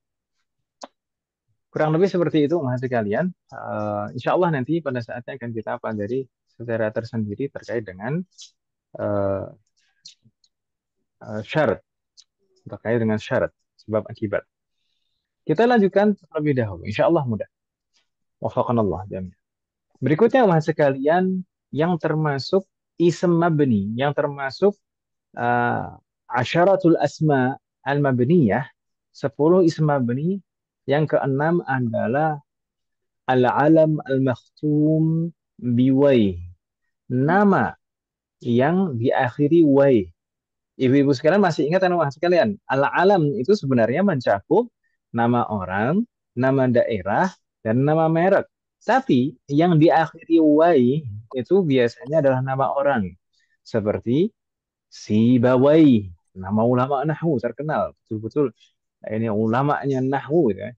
Kurang lebih seperti itu, Mas sekalian. Insya Allah nanti pada saatnya akan kita pelajari secara tersendiri terkait dengan eh, syarat, terkait dengan syarat, sebab akibat. Kita lanjutkan terlebih dahulu. Insya Allah mudah. Wafaqanallah jami'an. Berikutnya, Mas sekalian, yang termasuk ism mabni, yang termasuk uh, asyaratul asma al-mabniyah, 10 ism mabni. Yang keenam adalah al-alam al-makhtum biwai, nama yang diakhiri wai. Ibu-ibu sekalian masih ingat kan Mas sekalian? Al-alam itu sebenarnya mencakup nama orang, nama daerah, dan nama merek. Tapi yang diakhiri wai itu biasanya adalah nama orang. Seperti Sibawai, nama ulama nahwu terkenal, betul-betul ini ulamanya nahwu gitu ya.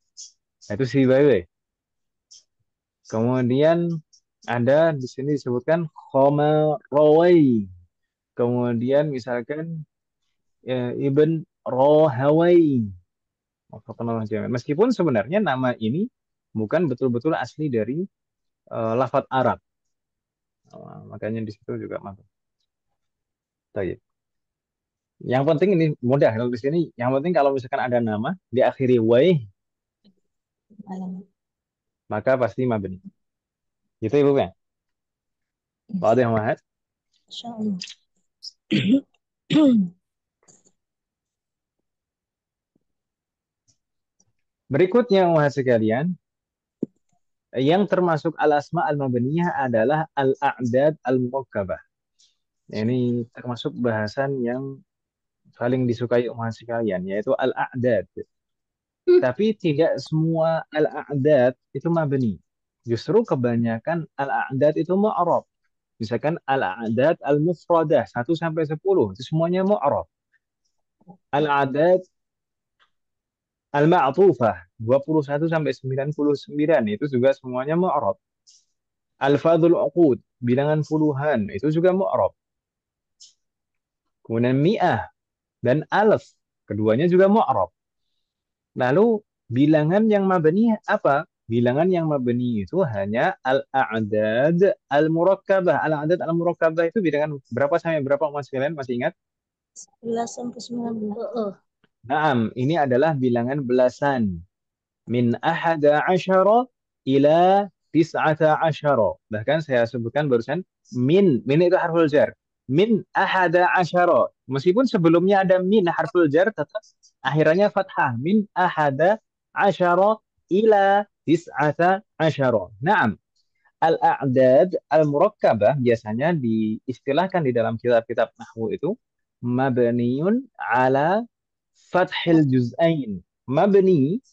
Itu Sibawai. Kemudian ada di sini disebutkan Khomarawai. Kemudian misalkan Ibn Rohawai. Meskipun sebenarnya nama ini bukan betul-betul asli dari lafadz Arab. Makanya di situ juga masuk. Baik. Yang penting ini mudah kalau di sini. Yang penting kalau misalkan ada nama diakhiri wai,
Alam.
maka pasti mabni. Gitu Ibu ya. Pak
Yes.
Ade Muhammad.
Insya Allah.
Berikutnya Muhammad sekalian, yang termasuk al-asma al-mabniyah adalah al-a'dad al-murakkabah. Ini termasuk bahasan yang paling disukai umat sekalian, yaitu al-a'dad. Tapi tidak semua al-a'dad itu mabni. Justru kebanyakan al-a'dad itu mu'rab. Misalkan al-a'dad al-mufradah 1 sampai 10 itu semuanya mu'rab. Al-a'dad al-ma'tufah 21 sampai 99 itu juga semuanya mu'rab. Al-fadhul uqud bilangan puluhan itu juga mu'rab. Kemudian mi'ah dan alf keduanya juga mu'rab. Lalu bilangan yang mabni apa? Bilangan yang mabni itu hanya al-a'dad al-murakkabah. Al-a'dad al-murakkabah itu bilangan berapa sampai berapa Mas kalian masih ingat?
11 sampai 19.
Naam, ini adalah bilangan belasan. Min ahada asyara ila tis'ata asyara. Bahkan saya sebutkan barusan min itu harful jar. Min ahada asyara. Meskipun sebelumnya ada min harful jar, tetap akhirannya fathah. Min ahada asyara ila tis'ata asyara. Naam. Al-a'dad al-murakkabah biasanya diistilahkan di dalam kitab-kitab nahwu itu mabniun ala fathil juz'ain. Mabni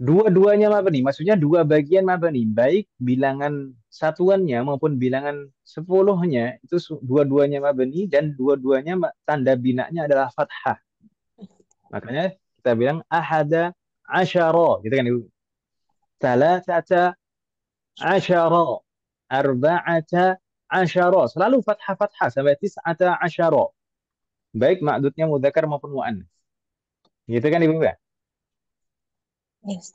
dua-duanya mabni, maksudnya dua bagian mabni, baik bilangan satuannya maupun bilangan sepuluhnya itu dua-duanya mabni dan dua-duanya tanda binanya adalah fathah. Makanya kita bilang ahada asyara, gitu kan Ibu. Salasata asyara, arba'ata asyara, selalu fathah-fathah sampai tis'ata asyara. Baik ma'dudnya mudzakkar maupun mu'annas. Gitu kan Ibu ya?
Yes.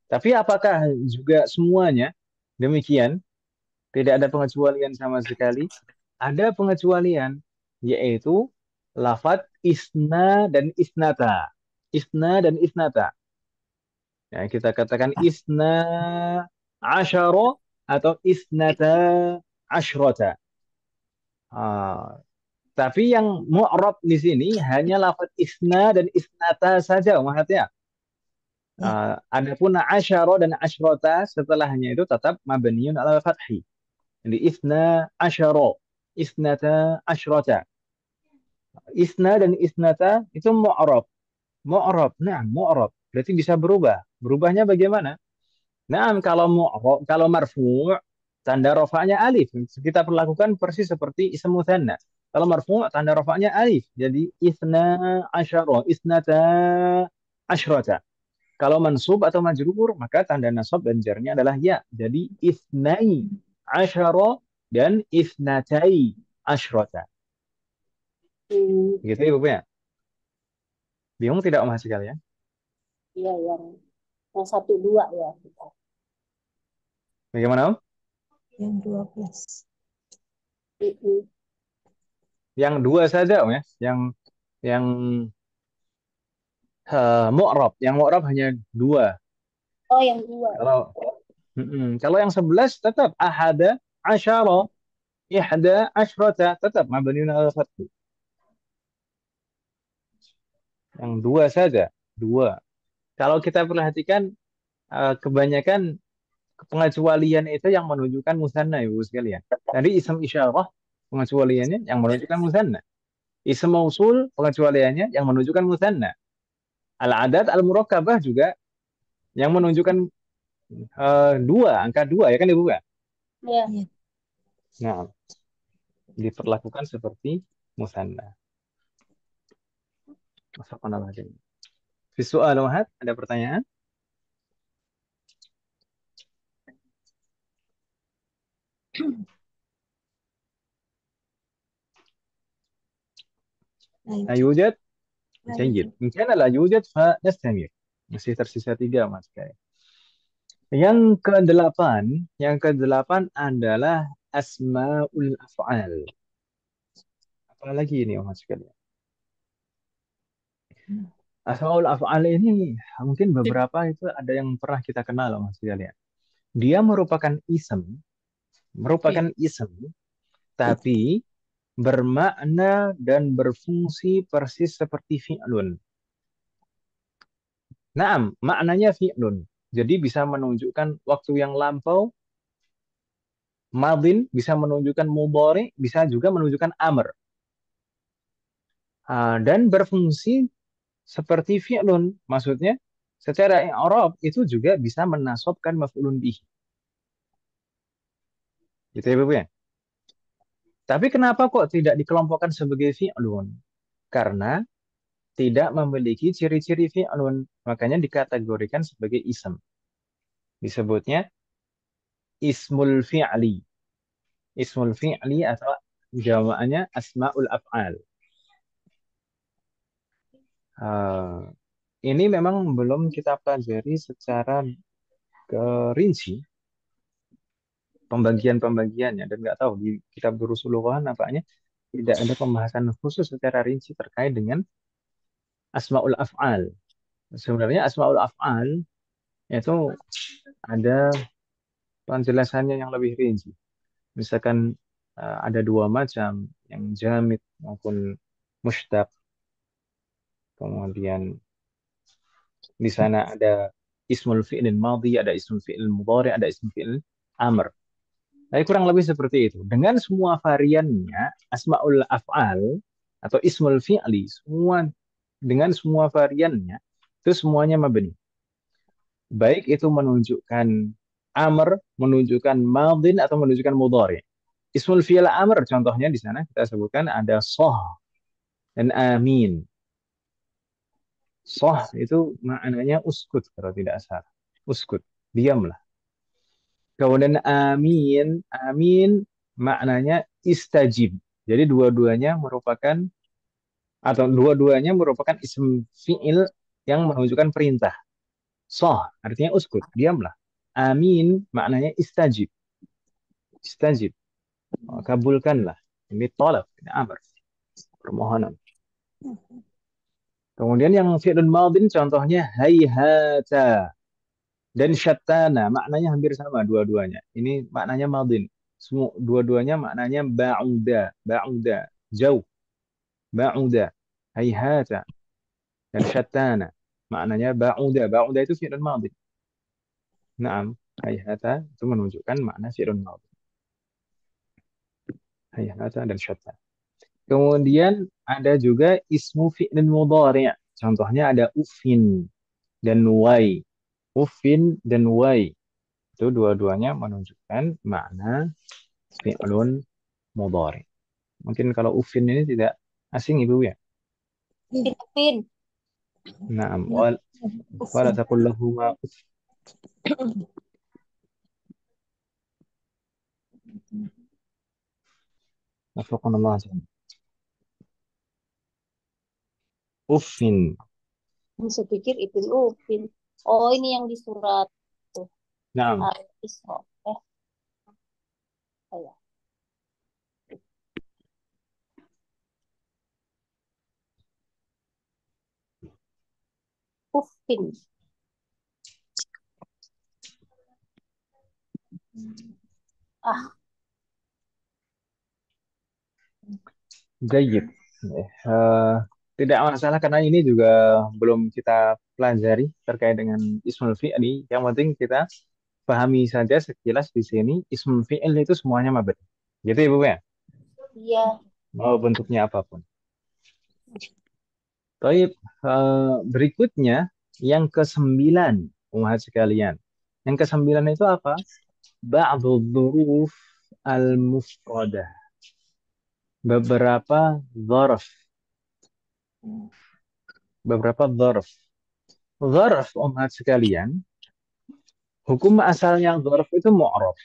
Tapi apakah juga semuanya demikian? Tidak ada pengecualian sama sekali. Ada pengecualian, yaitu lafadz isna dan isnata. Isna dan isnata. Ya, kita katakan isna asyara atau isnata asyrata. Ah, tapi yang mu'rab di sini hanya lafadz isna dan isnata saja, maksudnya.
Ya.
Adapun asyara dan asyrota setelahnya itu tetap mabniun ala fathi. Jadi isna asyara, isnata asyrata. Isna dan isnata itu mu'rab. Mu'rab, nah mu'rab. Berarti bisa berubah. Berubahnya bagaimana? Nah, kalau mu'rab, kalau marfu' tanda rafa'nya alif. Kita perlakukan persis seperti ism mutsanna. Kalau marfu' tanda rafa'nya alif. Jadi isna asyara, isnata asyrata. Kalau mansub atau majrur, maka tanda nasab dan jarnya adalah ya. Jadi isnai asyara dan isnatai asyrata.
Hmm,
Gitu ya, Bapak ya? Bingung tidak Mas sekalian?
iya yang 1 2 ya kita.
Bagaimana Om?
Yang 12.
Mm-mm.
Yang dua saja Om ya. Yang mu'rab. Yang mu'rab hanya dua.
Oh yang 2 ya.
Kalau kalau yang 11 tetap ahada asyara, ihda asyrata tetap mabniun ala fath. Yang dua saja, dua. Kalau kita perhatikan kebanyakan pengecualian itu yang menunjukkan musanna Ibu sekalian. Tadi ism isyarah pengecualiannya yang menunjukkan musanna. Ism mausul pengecualiannya yang menunjukkan musanna. Al-adat al-murakkabah juga yang menunjukkan dua, angka dua ya kan Ibu ya?
Iya.
Iya.
Nah, diperlakukan seperti musanna. Astagfirullahaladzim. Visual Muhammad, ada pertanyaan?
Nah,
La yujad?
nah
Jayyid.
itu.
In kana la yujad fa nastamir. Masih tersisa tiga Mas. Yang kedelapan adalah asmaul af'al. Apalagi ini Mas sekalian. Asmaul af'al ini mungkin beberapa itu ada yang pernah kita kenal Mas sekalian. Dia merupakan ism, tapi bermakna dan berfungsi persis seperti fi'lun. Naam, maknanya fi'lun. Jadi bisa menunjukkan waktu yang lampau, madin, bisa menunjukkan mudhari, bisa juga menunjukkan amr. Dan berfungsi seperti fi'lun. Maksudnya, secara i'rab itu juga bisa menasobkan maf'ulun bih. Gitu ya, Bapak ya? Tapi kenapa kok tidak dikelompokkan sebagai fi'lun? Karena tidak memiliki ciri-ciri fi'lun. Makanya dikategorikan sebagai ism. Disebutnya ismul fi'li. Ismul fi'li atau jawabannya asma'ul af'al. Uh, ini memang belum kita pelajari secara rinci pembagian-pembagiannya dan nggak tahu di kitab Durusul Lughah apanya tidak ada pembahasan khusus secara rinci terkait dengan asmaul af'al. Sebenarnya asmaul af'al itu ada penjelasannya yang lebih rinci. Misalkan ada dua macam, yang jamid maupun mushtaq. Kemudian di sana ada ismul fi'lin madhi, ada ismul fi'lin mudhari, ada ismul fi'lin amr. Tapi kurang lebih seperti itu. Dengan semua variannya, asmaul af'al atau ismul fi'li, dengan semua variannya, itu semuanya mabni. Baik itu menunjukkan amr, menunjukkan madin, atau menunjukkan mudhari. Ismul fi'il amr, contohnya di sana kita sebutkan ada soh dan amin. Soh itu maknanya uskut kalau tidak salah. Uskut, diamlah. Kemudian amin, amin maknanya istajib. Jadi dua-duanya merupakan isim fi'il yang menunjukkan perintah. Soh artinya uskut, diamlah. Amin maknanya istajib. Istajib, kabulkanlah. Ini tolak, ini amr, permohonan. Kemudian yang fi'lun madin contohnya hayhata dan syattana, maknanya hampir sama dua-duanya. Ini maknanya madin. Semua dua-duanya maknanya ba'uda, ba'uda, jauh, ba'uda, hayhata dan syattana. Maknanya ba'uda, ba'uda itu fi'lun madin. Naam, hayhata itu menunjukkan makna fi'lun madin. Hayyanata dan syatta. Kemudian ada juga ismu fi'lin mudhari'. Contohnya ada ufin dan wai. Ufin dan wai. Itu dua-duanya menunjukkan makna fi'lun mudhari'. Mungkin kalau ufin ini tidak asing Ibu ya.
Iya.
Pin.
Naam.
Nah,
Wala
ufin.
taqul lahuma uff. Wafaqanallah jami'an. Uffin.
Saya pikir Ipin Upin. Oh, ini yang di surat tuh.
Naam.
Al-Isra. Oh ya. Upin. Ah,
Jayyid. Eh, tidak masalah karena ini juga belum kita pelajari terkait dengan ismul fi'li. Yang penting kita pahami saja sekilas di sini ismul fi'il itu semuanya mabni. Gitu ya, Bu ya?
iya.
Mau bentuknya apapun. Baik, berikutnya yang kesembilan, umat sekalian. Yang kesembilan itu apa? Ba'du dzuruf al-mufradah. Beberapa dzaraf. Beberapa dzaraf. Dzaraf, umat sekalian, hukum asalnya dzaraf itu mu'rab.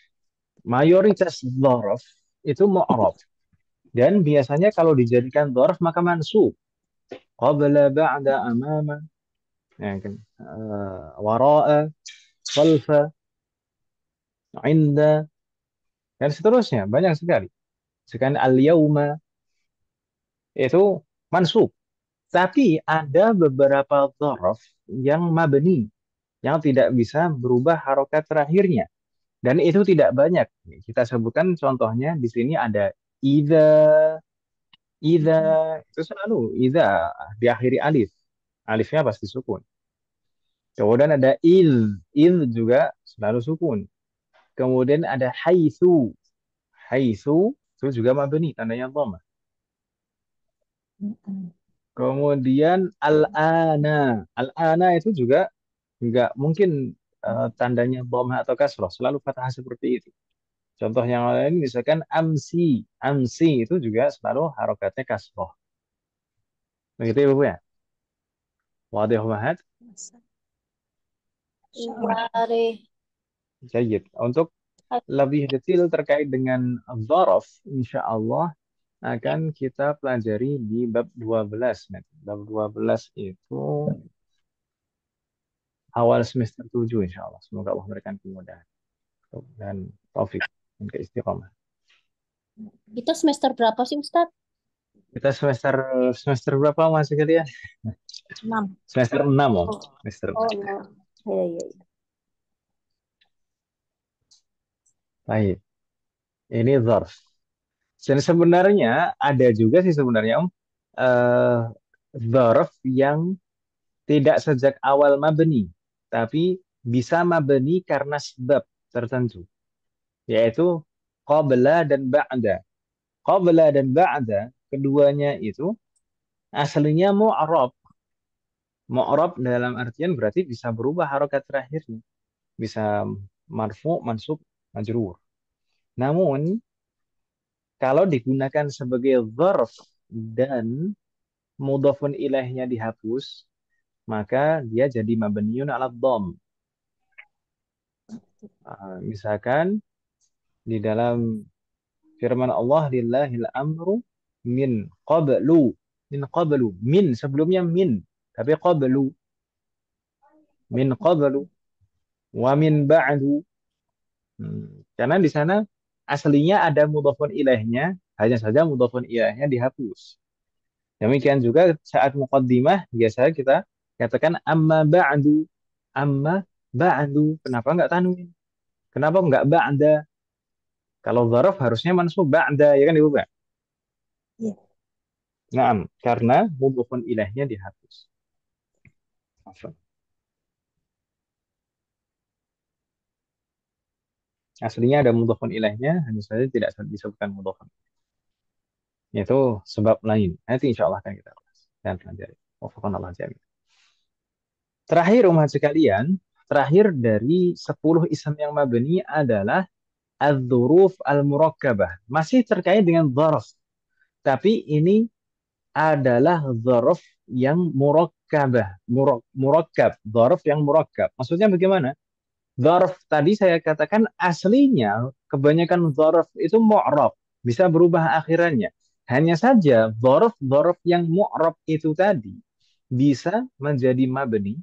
Mayoritas dzaraf itu mu'rab. Dan biasanya kalau dijadikan dzaraf maka mansub. Qabla, ba'da, amama, ya kan? Wara'a, khalfa, inda, dan seterusnya. Banyak sekali. Sekarang al-yauma itu mansub. Tapi ada beberapa dzaraf yang mabni, yang tidak bisa berubah harokat terakhirnya. Dan itu tidak banyak. Kita sebutkan contohnya di sini ada idza, idza itu selalu idza diakhiri alif. Alifnya pasti sukun. Kemudian ada il juga selalu sukun. Kemudian ada haitsu, haitsu itu juga mabni, tandanya dhamma. Kemudian al-ana, al-ana itu juga nggak mungkin tandanya dhamma atau kasroh, selalu fathah seperti itu. Contoh yang lain misalkan amsi. Amsi itu juga selalu harokatnya kasroh. Begitu ya, Bu ya? Wadih Mahat.
Masa.
Iya, deh.
Jayid. Untuk lebih detail terkait dengan dzaraf, insya Allah akan kita pelajari di bab 12 nanti. Bab 12 itu awal semester 7 insya Allah. Semoga Allah memberikan kemudahan dan taufik dan keistiqomah.
Kita semester berapa sih, Ustadz?
Kita semester semester berapa Mas sekalian?
6.
Semester 6 Om.
Oh,
Semester
oh
6.
no. Iya, iya, iya.
Baik. Ini zarf. Dan sebenarnya ada juga sih sebenarnya Om, eh zarf yang tidak sejak awal mabni, tapi bisa mabni karena sebab tertentu, yaitu qabla dan ba'da. Qabla dan ba'da, keduanya itu aslinya mu'rab. Mu'rab dalam artian berarti bisa berubah harokat terakhirnya. Bisa marfu, mansub, majrur. Namun, kalau digunakan sebagai zarf dan mudhafun ilaihnya dihapus, maka dia jadi mabniun ala dhamm. Misalkan di dalam firman Allah lillahil amru min qablu, min qablu, min sebelumnya min, tapi qablu, min qablu wa min ba'du. Karena di sana aslinya ada mudhafun ilaihnya, hanya saja mudhafun ilaihnya dihapus. Demikian juga saat muqaddimah biasanya kita katakan amma ba'du, amma ba'du. Kenapa enggak tanwin? Kenapa enggak ba'da? Kalau dzaraf harusnya mansub ba'da, ya kan Ibu Pak?
Iya.
Nah, karena mudhafun ilaihnya dihapus. Afwan. Aslinya ada mudhafun ilaihnya, hanya saja tidak disebutkan mudhafun. Itu sebab lain. Nanti insya Allah akan kita bahas dan pelajari. Wafakanallah jami'an. Terakhir umat sekalian, terakhir dari 10 ism yang mabni adalah al-dzuruf al-murakkabah. Masih terkait dengan dzarf, tapi ini adalah dzarf yang murakkabah, murakkab, dzarf yang murakkab. Maksudnya bagaimana? Dzarf tadi saya katakan aslinya kebanyakan dzarf itu mu'rab, bisa berubah akhirannya. Hanya saja dzarf yang mu'rab itu tadi bisa menjadi mabni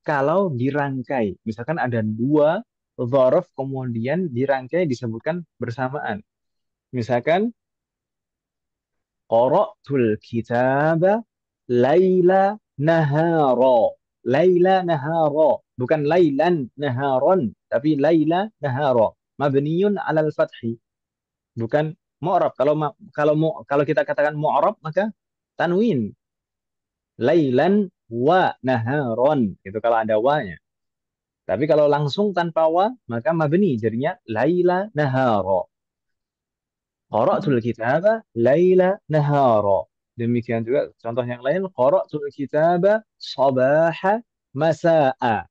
kalau dirangkai. Misalkan ada dua dzaraf kemudian dirangkai disebutkan bersamaan. Misalkan qara'tul kitaba laila nahara. Laila nahara, bukan lailan naharon, tapi laila nahara. Mabniun 'alal fathi, bukan mu'rab. Kalau kita katakan mu'rab maka tanwin. Lailan wa naharon. Itu kalau ada wa-nya. Tapi kalau langsung tanpa wa, maka mabni jadinya laila nahara. Qara'tul kitaba laila nahara. Demikian juga contoh yang lain, qara'tul kitaba sabaha masa'a.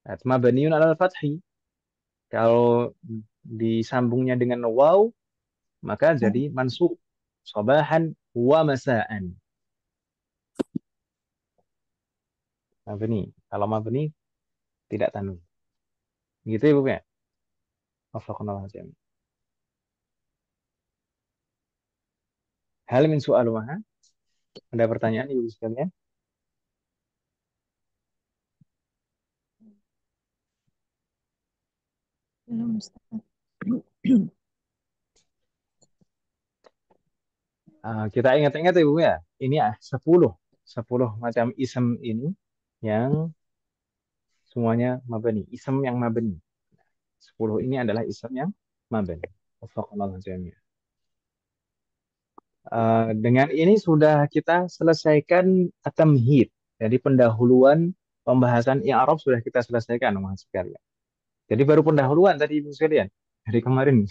Nah, mabniun 'alal fathi. Kalau disambungnya dengan waw, maka jadi mansub. Sabahan wa masa'an. Mabni. Kalau mabni tidak tanwin. Gitu ya, Bu ya? Wafaqanallah jami'an. Hal min su'al maha? Ada pertanyaan Ibu sekalian?
Belum, Ustaz.
Kita ingat-ingat Ibu ya. Ini 10 macam isem ini yang semuanya mabani. Isem yang mabani. 10 ini adalah isem yang mabani. Wafaqanallah jami'an. Dengan ini sudah kita selesaikan at-tamhid. Jadi pendahuluan pembahasan i'rab sudah kita selesaikan, Mas sekalian. Jadi baru pendahuluan tadi Ibu sekalian. Dari kemarin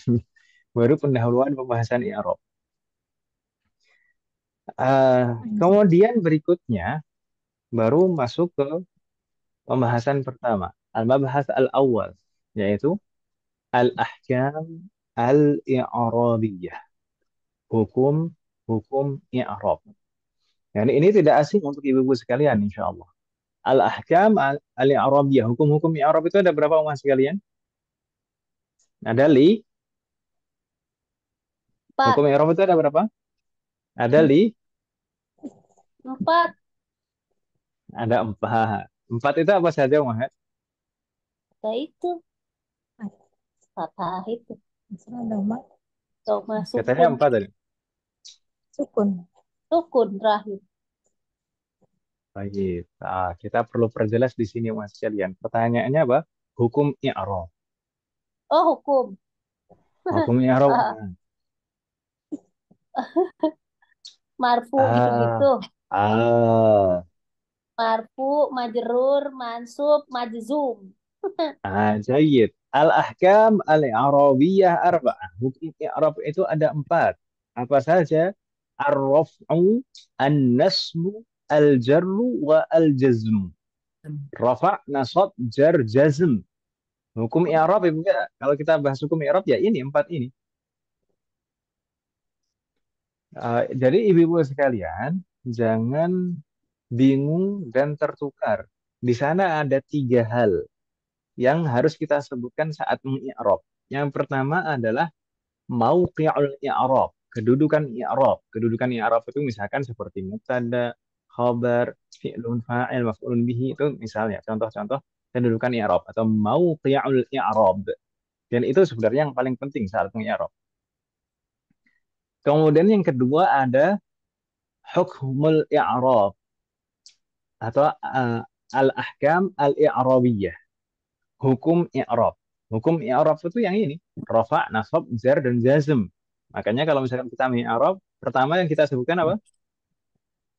baru pendahuluan pembahasan i'rab. Kemudian berikutnya baru masuk ke pembahasan pertama, al-mabhas al-awwal, yaitu al-ahkam al-i'rabiyah, hukum i'rab. Yani ini tidak asing untuk ibu-ibu sekalian insyaallah. Al-ahkam al-i'rabiyah, hukum-hukum i'rab itu ada berapa Mas sekalian? Ada li,
4.
hukum i'rab itu ada berapa? Ada li,
4.
ada 4. 4 itu apa saja Mas?
Nah itu fathah itu
Masalah doma,
sama
Katanya
sukun.
4 tadi.
sukun.
Sukun terakhir.
Baik, kita perlu perjelas di sini Mas sekalian. Pertanyaannya apa? Hukum i'rab.
Oh, hukum.
Hukum i'rab.
Ah, marfu
Ah,
gitu-gitu.
ah,
Marfu, majrur, mansub, majzum.
Jayyid. Al-ahkam al-i'rabiyah arba'ah. Hukum i'rab itu ada 4. Apa saja? Ar-raf'u, an-nasbu, al-jarru, wa al-jazmu. Rafa', nasab, jar, jazm. Hukum i'rab Ibu ya. Kalau kita bahas hukum i'rab ya ini 4 ini. Jadi ibu-ibu sekalian, jangan bingung dan tertukar. Di sana ada 3 hal yang harus kita sebutkan saat mengi'rab. Yang pertama adalah mauqi'ul i'rab, kedudukan i'rab. Kedudukan i'rab itu misalkan seperti mubtada, khabar, fi'lun fa'il, maf'ulun bihi itu misalnya contoh-contoh kedudukan i'rab atau mauqi'ul i'rab. Dan itu sebenarnya yang paling penting saat mengi'rab. Kemudian yang kedua ada hukmul i'rab atau al-ahkam al-i'rabiyah, hukum i'rab. Hukum i'rab itu yang ini, rafa, nasab, jar dan jazm. Makanya kalau misalkan kita i'rab, pertama yang kita sebutkan apa?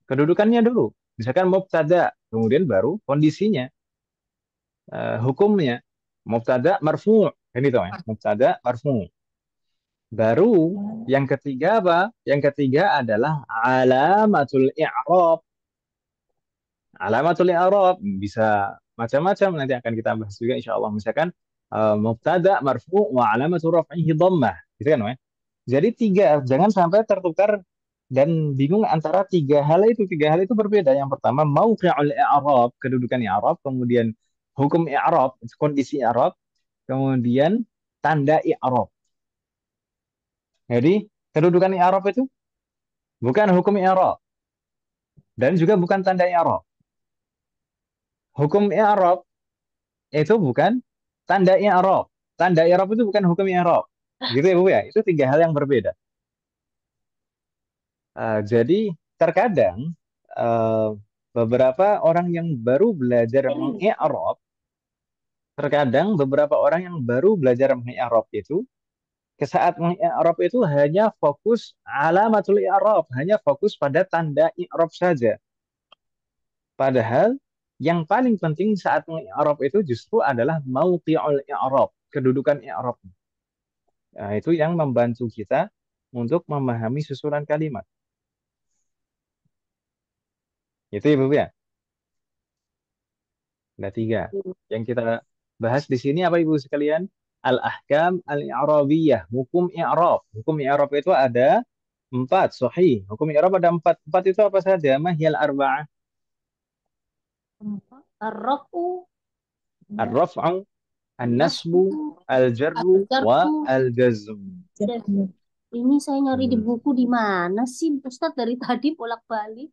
Kedudukannya dulu. Misalkan mubtada, kemudian baru kondisinya, hukumnya. Mubtada marfu', kan itu ya. Mubtada marfu'. Baru Yang ketiga apa? Yang ketiga adalah alamatul i'rab. Alamatul i'rab bisa macam-macam, nanti akan kita bahas juga insya Allah. Misalkan mubtada marfu wa alamatul raf'ihi dhammah, gitu kan, Mas? Jadi tiga, jangan sampai tertukar dan bingung antara tiga hal itu. Tiga hal itu berbeda. Yang pertama mauqi'ul i'rab, kedudukan i'rab, kemudian hukum i'rab, kondisi i'rab, kemudian tanda i'rab. Jadi kedudukan i'rab itu bukan hukum i'rab dan juga bukan tanda i'rab. Hukum i'rab itu bukan tanda i'rab. Tanda i'rab itu bukan hukum i'rab. Gitu ya, Bu ya. Itu tiga hal yang berbeda. Jadi terkadang eh, beberapa orang yang baru belajar mengi'rab, terkadang beberapa orang yang baru belajar mengi'rab itu, ke saat mengi'rab itu hanya fokus alamatul i'rab, hanya fokus pada tanda i'rab saja. Padahal yang paling penting saat mengi'rab itu justru adalah mauqi'ul i'rab, kedudukan i'rab. Nah, itu yang membantu kita untuk memahami susunan kalimat. Itu ya, Bu ya. Ada tiga. Yang kita bahas di sini apa Ibu sekalian? Al-ahkam al-i'rabiyah, hukum i'rab. Hukum i'rab itu ada empat, sahih. Hukum i'rab ada empat. Empat itu apa saja? Mahiyal arba'ah.
Ar-rafu,
Ar-raf'u,
an-nasbu,
an-nasbu, al-jarru, wa
al-jarfu.
al-jazm.
Ini saya nyari di
Hmm,
buku di mana sih, Ustadz, dari tadi bolak-balik.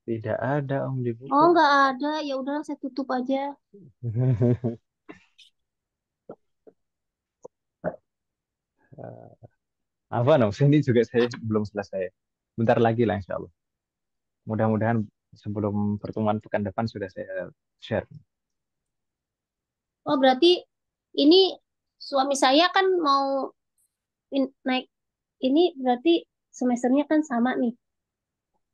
Tidak ada Om di
Oh,
buku.
nggak ada. Ya udahlah, saya tutup aja.
Apa Om? Ini juga saya belum selesai. Bentar lagi lah insya Allah. Mudah-mudahan sebelum pertemuan pekan depan sudah saya share.
Oh, berarti ini suami saya kan mau naik. Ini berarti semesternya kan sama nih.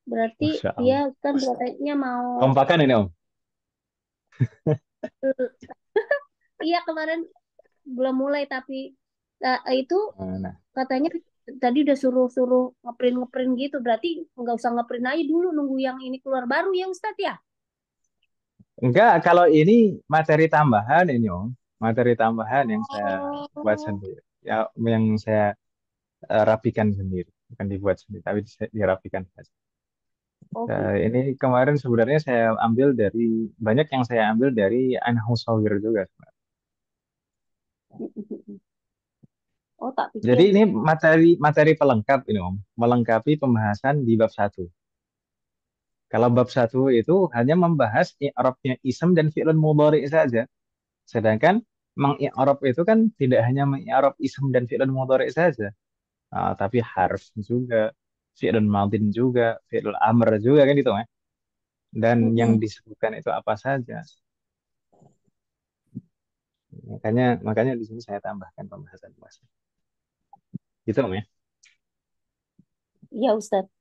Berarti
Masya
dia
Allah.
kan berarti mau.
Kompakan ini Om.
Iya, kemarin belum mulai tapi itu
Nah,
katanya tadi udah suruh-suruh ngeprint gitu. Berarti nggak usah ngeprint aja dulu, nunggu yang ini keluar baru ya Ustadz ya.
enggak, kalau ini materi tambahan ini Om. Materi tambahan yang saya buat
Oh,
sendiri. Ya, yang saya rapikan sendiri. Bukan dibuat sendiri, tapi dirapikan saja.
oh gitu.
Ini kemarin sebenarnya saya ambil dari, banyak yang saya ambil dari An-Husawir juga.
Oh, tak
Jadi
pikir.
ini materi materi pelengkap ini Om. Melengkapi pembahasan di bab satu. Kalau bab satu itu hanya membahas i'rabnya ism dan fi'lun mudhari saja. Sedangkan mengi'rab itu kan tidak hanya mengi'rab ism dan fi'lun mudhari saja. Tapi harf juga, fi'lun madin juga, fi'lul amr juga kan itu, ya. Dan yang
Mm-mm.
disebutkan itu apa saja. Makanya makanya di sini saya tambahkan pembahasan-pembahasan. Gitu Om ya.
Iya Ustadz.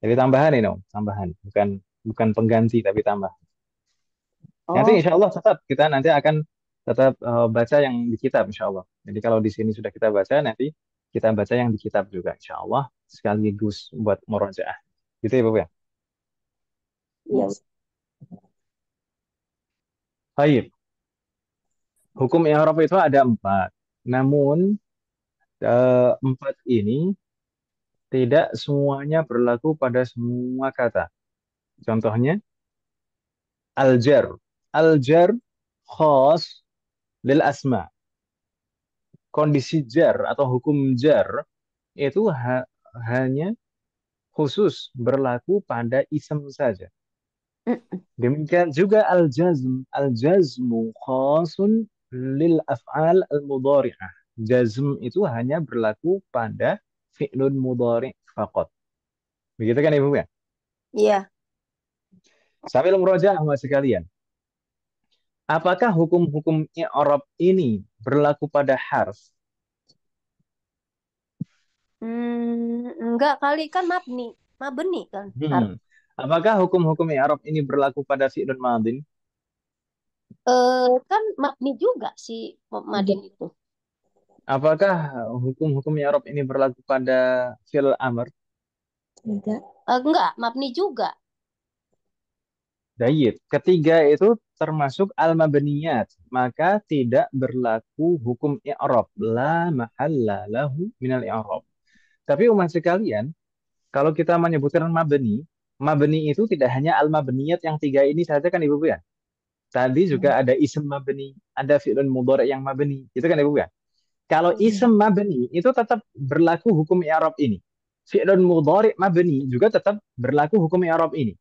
Jadi tambahan ini Om, tambahan, bukan bukan pengganti tapi tambah. Nanti
Oh,
insya Allah tetap kita nanti akan tetap baca yang di kitab insya Allah. Jadi kalau di sini sudah kita baca, nanti kita baca yang di kitab juga insya Allah sekaligus buat murojaah. Gitu ya Bapak ya.
iya.
Baik, hukum i'rab itu ada empat. Namun empat ini tidak semuanya berlaku pada semua kata. Contohnya al-jar. Al-jar khas lil asma. Kondisi jar atau hukum jar itu hanya khusus berlaku pada isem saja.
Mm.
Demikian juga al-jazm. Al-jazmu khasun lil af'al al-mudhari'ah. Jazm itu hanya berlaku pada fi'lun mudhari' faqat. Begitu kan Ibu ya?
Iya.
Sambil murojaah Mas sekalian. Apakah hukum-hukum i'rab ini berlaku pada harf?
Enggak kali kan mabni. Mabni kan.
Hmm. Apakah hukum-hukum i'rab ini berlaku pada fi'lun madin?
Kan mabni juga si Madin itu.
Apakah hukum-hukum i'rab ini berlaku pada fi'il amr?
Tidak.
Enggak, mabni juga.
Dayit. Ketiga itu termasuk al-mabniyat, maka tidak berlaku hukum i'rab. La mahalla lahu minal i'rab. Tapi umat sekalian, kalau kita menyebutkan mabni, mabni itu tidak hanya al-mabniyat yang tiga ini saja kan Ibu ya. Tadi juga ada ism mabni, ada fi'lun mudhari yang mabni, itu kan Ibu ya. Kalau
Iya.
ism mabni itu tetap berlaku hukum i'rab ini. Fi'lun mudhari mabni juga tetap berlaku hukum i'rab ini.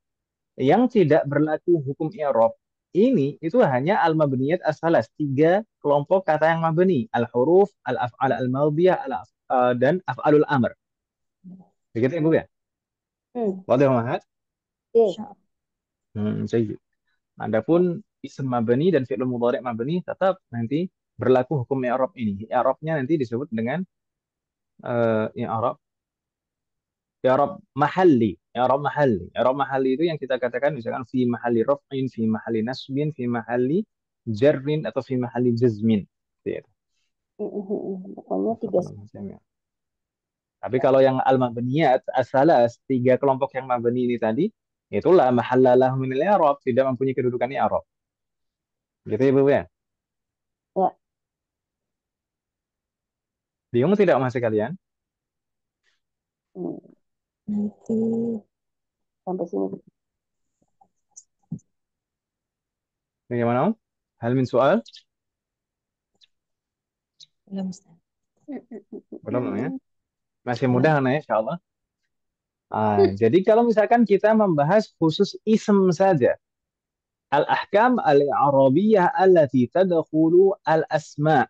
Yang tidak berlaku hukum i'rab ini itu hanya al-mabniyat as-salas, tiga kelompok kata yang mabni, al-huruf, al-af'al al-madhiyah, dan af'alul amr. Begitu Ibu ya?
Hmm.
Wadah Mahat?
Oke.
Jadi, adapun ism mabni dan fi'lun mudhari mabni tetap nanti berlaku hukum i'rab ini. I'rabnya nanti disebut dengan i'rab i'rab mahalli. I'rab mahalli. I'rab mahalli itu yang kita katakan misalkan fi mahalli raf'in, fi mahalli nasbin, fi mahalli jarrin atau fi mahalli jazmin. Seperti itu.
Pokoknya tiga.
Tapi kalau yang al-mabniyat as-salas, tiga kelompok yang mabni ini tadi, itulah mahallalah min al-i'rab, tidak mempunyai kedudukan i'rab. Gitu ya, Bu ya?
Ya.
Bingung tidak Mas sekalian?
Hmm.
Nanti
Sampai sini.
Bagaimana? Hal min soal?
belum Ustaz.
Belum ya? Masih
Belum.
mudah kan ya, insya Allah. Jadi kalau misalkan kita membahas khusus ism saja, al-ahkam al-i'rabiyah allati tadkhulu al-asma.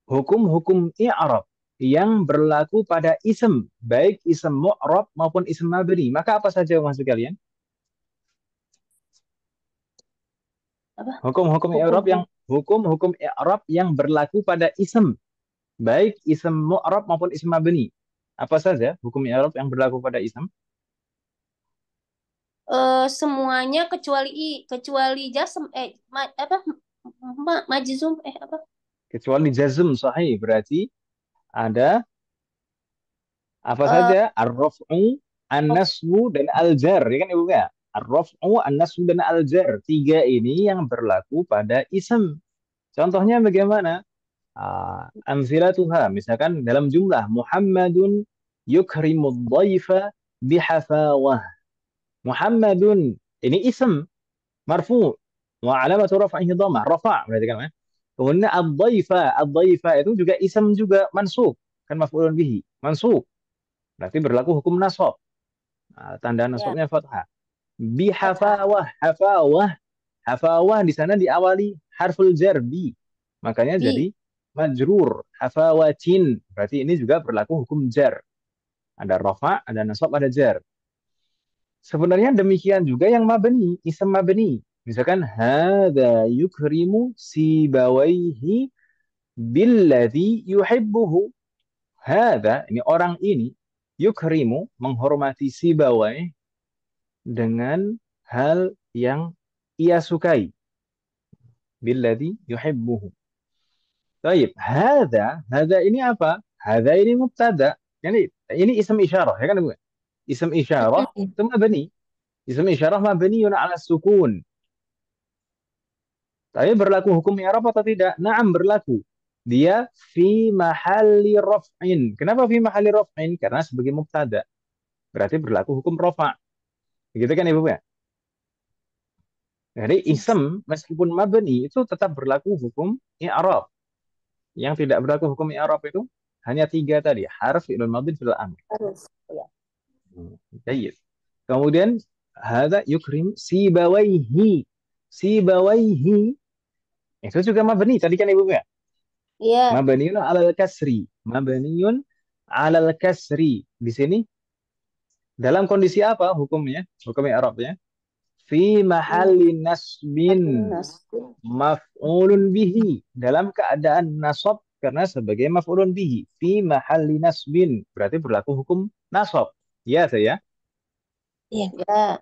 Hukum-hukum i'rab yang berlaku pada ism, baik ism mu'rab maupun ism mabni. Maka apa saja maksud kalian?
Apa?
Hukum-hukum i'rab yang hukum-hukum i'rab yang berlaku pada ism, baik ism mu'rab maupun ism mabni. Apa saja hukum i'rab yang berlaku pada ism?
Semuanya kecuali jasem apa majzum apa?
Kecuali jazm sahih, berarti ada apa
Eh,
saja? Ar-raf'u, an-nasbu, dan al-jar. Ya kan Ibu ya? Ar-raf'u, an-nasbu, dan al-jar. Tiga ini yang berlaku pada ism. Contohnya bagaimana? Amthilatuha. Misalkan dalam jumlah. Muhammadun yukrimud dhaifa bihafawah. Muhammadun. Ini ism. Marfu. Wa alamatu raf'ihi dhammah. Rafa' berarti kan ya? Kemudian ad-dhaifa. Ad-dhaifa itu juga ism juga mansub. Kan maf'ulun bihi. Mansub. Berarti berlaku hukum nasab. Tanda
ya,
nasabnya fathah.
fathah.
Bihafawah, hafawah, hafawah di sana diawali harful jar bi. Makanya
Bi.
jadi majrur, hafawatin. Berarti ini juga berlaku hukum jar. Ada rafa, ada nasab, ada jar. Sebenarnya demikian juga yang mabni, ism mabni. Misalkan hadza yukrimu sibawaihi billadhi yuhibbuhu. Hadza, ini orang ini yukrimu menghormati sibawai dengan hal yang ia sukai. Billadhi yuhibbuhu. Baik, hadza ini apa? Hadza ini mubtada. Ini ism isyarah, ya kan Bu? Ism isyarah itu mabni. Ism isyarah mabniun ala sukun. Tapi berlaku hukum i'rab atau tidak? Naam berlaku. Dia fi mahalli raf'in. Kenapa fi mahalli raf'in? Karena sebagai mubtada. Berarti berlaku hukum rafa'. Begitu kan Ibu ya? Jadi ism meskipun mabni itu tetap berlaku hukum i'rab. Yang tidak berlaku hukum i'rab itu hanya tiga tadi, harf, fi'il madhi, fi'il amr.
Harus. Ya.
Baik. Kemudian hadza yukrim sibawaihi. Sibawaihi itu juga mabni tadi kan Ibu ya?
Iya.
Mabniun 'alal kasri. Mabniun 'alal kasri. Di sini dalam kondisi apa hukumnya? Hukum i'rabnya? Fi mahalli nasbin.
Nas.
Maf'ulun bihi dalam keadaan nasab karena sebagai maf'ulun bihi fi mahalli nasbin berarti berlaku hukum nasab ya saya.
Iya.
Ya.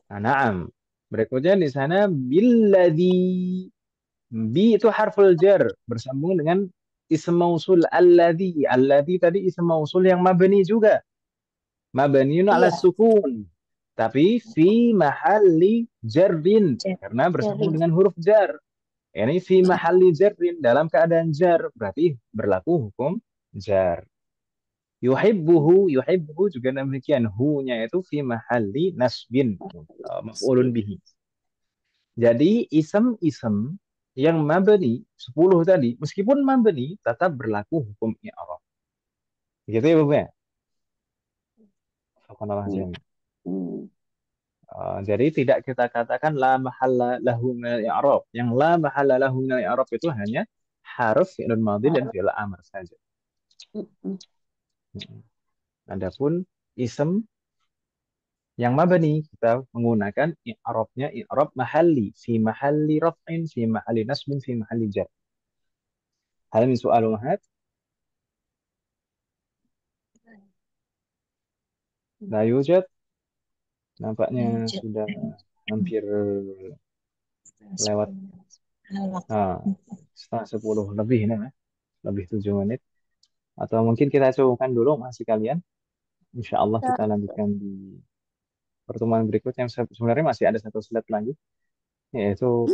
Naam, berikutnya di sana billadzi, bi itu harful jar bersambung dengan Ism mausul alladhi. Alladhi tadi ism mausul yang mabni juga. Mabniun ala
Iya,
sukun. Tapi fi mahalli jarrin.
Jar.
Karena bersambung
jaring.
dengan huruf jar. Ini fi mahalli jarrin. Dalam keadaan jar. Berarti berlaku hukum jar. Yuhibbuhu juga demikian. Hu-nya itu fi mahalli nasbin. Maf'ulun bihi. Jadi isem-isem yang mabni 10 tadi, meskipun mabni tetap berlaku hukum i'rab. Gitu ya, Bapak ya?
Hmm.
Subhanallah.
Hmm.
Jadi tidak kita katakan la mahalla lahu minal i'rab. Yang la mahalla lahu minal i'rab itu hanya haruf fi'il madhi dan fi'il amr saja.
Hmm.
Adapun isem yang mabni kita menggunakan i'rabnya i'rab mahalli, fi mahalli raf'in, fi mahalli nasbin, fi mahalli jar. Hal min soal mahat? La yujad. Nampaknya
Lanjut.
sudah hampir
Setengah
lewat
10. Lewat.
setengah 10 lebih nih, lebih 7 menit. Atau mungkin kita cobakan dulu masih kalian. Insya Allah kita lanjutkan di pertemuan berikutnya. Sebenarnya masih ada satu slide lagi, yaitu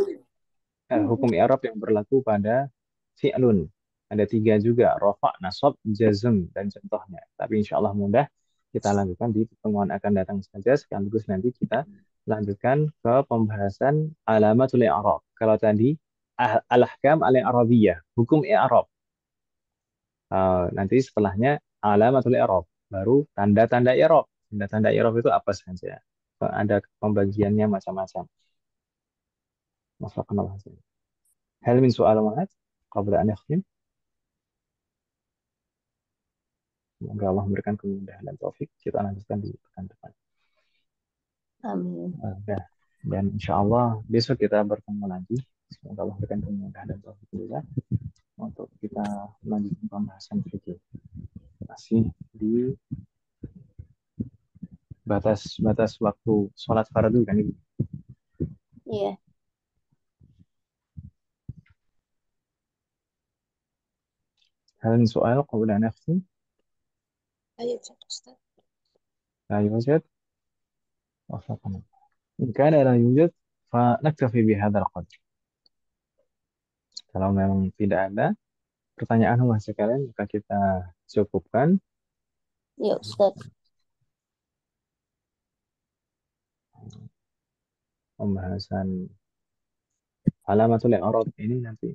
hukum i'rab yang berlaku pada fi'lun. Ada 3 juga, rofa, nasab, jazm, dan contohnya. Tapi insya Allah mudah kita lanjutkan di pertemuan akan datang saja. Sekaligus nanti kita lanjutkan ke pembahasan alamatul i'rab. Kalau tadi al-ahkam al-i'rabiyah, hukum i'rab. Nanti setelahnya alamatul i'rab, baru tanda-tanda i'rab. Tanda-tanda i'rab itu apa saja? Ada pembagiannya macam-macam. Masakanlah. Hal min soal mahat qabla an yakhtim. Semoga Allah memberikan kemudahan dan taufik. Kita lanjutkan di pekan depan.
Amin.
Ya. Dan insya Allah besok kita bertemu lagi. Semoga Allah memberikan kemudahan dan taufik juga untuk kita lanjutkan pembahasan fikih. Masih di batas waktu sholat fardu kan ini.
Iya.
هل من سؤال قبل أن أختم؟
Ayo, Ustaz.
لا يوجد. وفقنا. إن كان لا يوجد فنكتفي بهذا القدر. Kalau memang tidak ada pertanyaan mas sekalian, maka kita cukupkan
Iya, Ustaz.
pembahasan alamatul i'rab ini nanti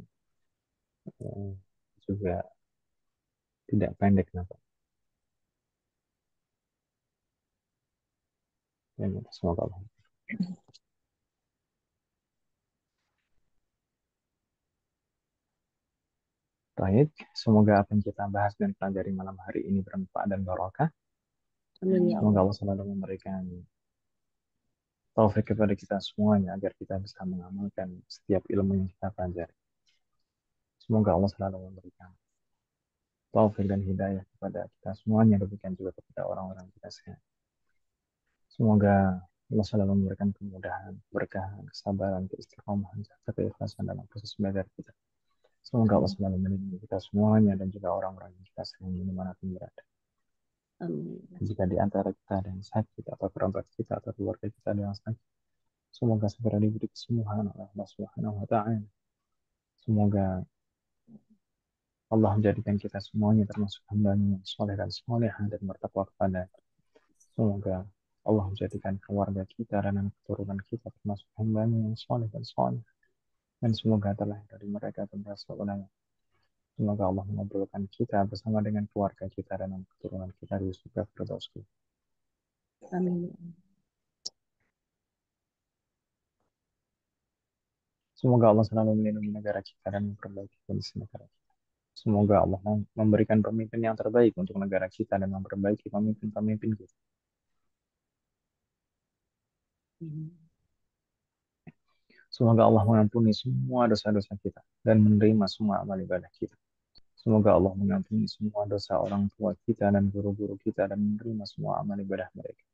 juga tidak pendek nampak. Ya, semoga Allah. Baik, semoga apa yang kita bahas dan pelajari malam hari ini bermanfaat dan barokah.
Amin ya
Semoga
Allah.
Allah selalu memberikan taufik kepada kita semuanya agar kita bisa mengamalkan setiap ilmu yang kita pelajari. Semoga Allah selalu memberikan taufik dan hidayah kepada kita semuanya, demikian juga kepada orang-orang kita sekalian. Semoga Allah selalu memberikan kemudahan, berkah, kesabaran, keistiqomahan, serta keikhlasan dalam proses belajar kita. Semoga Allah selalu melindungi kita semuanya dan juga orang-orang yang kita sayang dimanapun berada.
Amin.
Jika di antara kita ada yang sakit atau kerabat kita atau keluarga kita ada yang sakit, semoga segera diberi kesembuhan oleh Allah Subhanahu wa Ta'ala. Semoga Allah menjadikan kita semuanya termasuk hamba-Nya yang soleh dan solehah dan bertakwa kepada. Semoga Allah menjadikan keluarga kita dan anak keturunan kita termasuk hamba-Nya yang soleh dan soleh. Dan semoga terlahir dari mereka generasi ulama. Semoga Allah mengabulkan kita bersama dengan keluarga kita dan anak keturunan kita di surga Firdaus.
Amin.
Semoga Allah selalu melindungi negara kita dan memperbaiki kondisi negara kita. Semoga Allah memberikan pemimpin yang terbaik untuk negara kita dan memperbaiki pemimpin-pemimpin kita. Semoga Allah mengampuni semua dosa-dosa kita dan menerima semua amal ibadah kita. Semoga Allah mengampuni semua dosa orang tua kita dan guru-guru kita dan menerima semua amal ibadah mereka.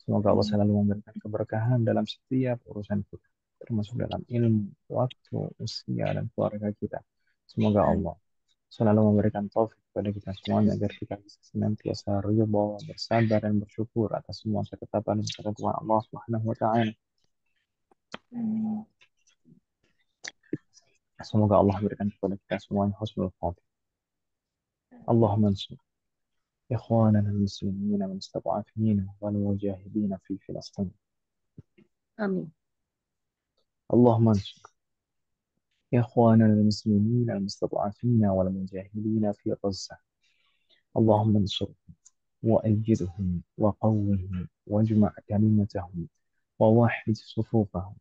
Semoga Allah selalu memberikan keberkahan dalam setiap urusan kita, termasuk dalam ilmu, waktu, usia, dan keluarga kita. Semoga Allah selalu memberikan taufik kepada kita semuanya agar kita bisa senantiasa ridha, bersabar dan bersyukur atas semua ketetapan dan ketentuan Allah Subhanahu wa taala. Semoga Allah berikan kepada kita semuanya husnul khatimah. Allahumma ansur إخواننا المسلمين المستضعفين والمجاهدين في فلسطين.
Amin.
اللهم انصر إخواننا المسلمين المستضعفين والمجاهدين في غزة. اللهم انصرهم وأيدهم وقوهم واجمع كلمتهم ووحد صفوفهم.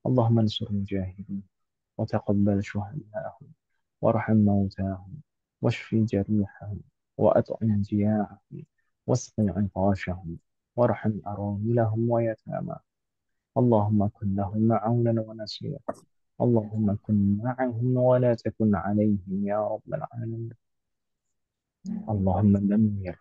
اللهم انصر المجاهدين وتقبل شهداءهم وارحم موتاهم واشف جريحهم وأطعم جياعهم واسق عطاشهم وارحم أراملهم ويتاماهم. اللهم كن لهم معونا ونصيرا. اللهم كن معهم ولا تكن عليهم يا رب العالمين. اللهم دمر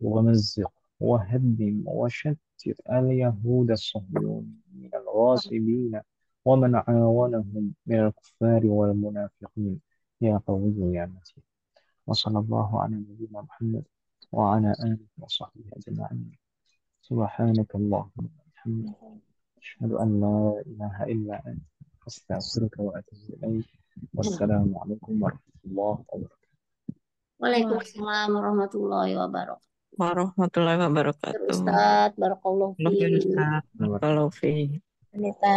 ومزق وهدم وشتت اليهود الصهيونيين الغاصبين ومن عاونهم من الكفار والمنافقين يا قوي يا متين. وصلى الله على نبينا محمد وعلى آله وصحبه أجمعين. سبحانك اللهم وبحمدك أشهد أن لا إله إلا أنت أستغفرك وأتوب إليك. والسلام عليكم ورحمة الله وبركاته.
Waalaikumsalam warahmatullahi wabarakatuh.
Warahmatullahi wabarakatuh.
Ustaz, barakallahu
Nuhun
fiik.
Ustaz. Barakallahu fiik.
Wanita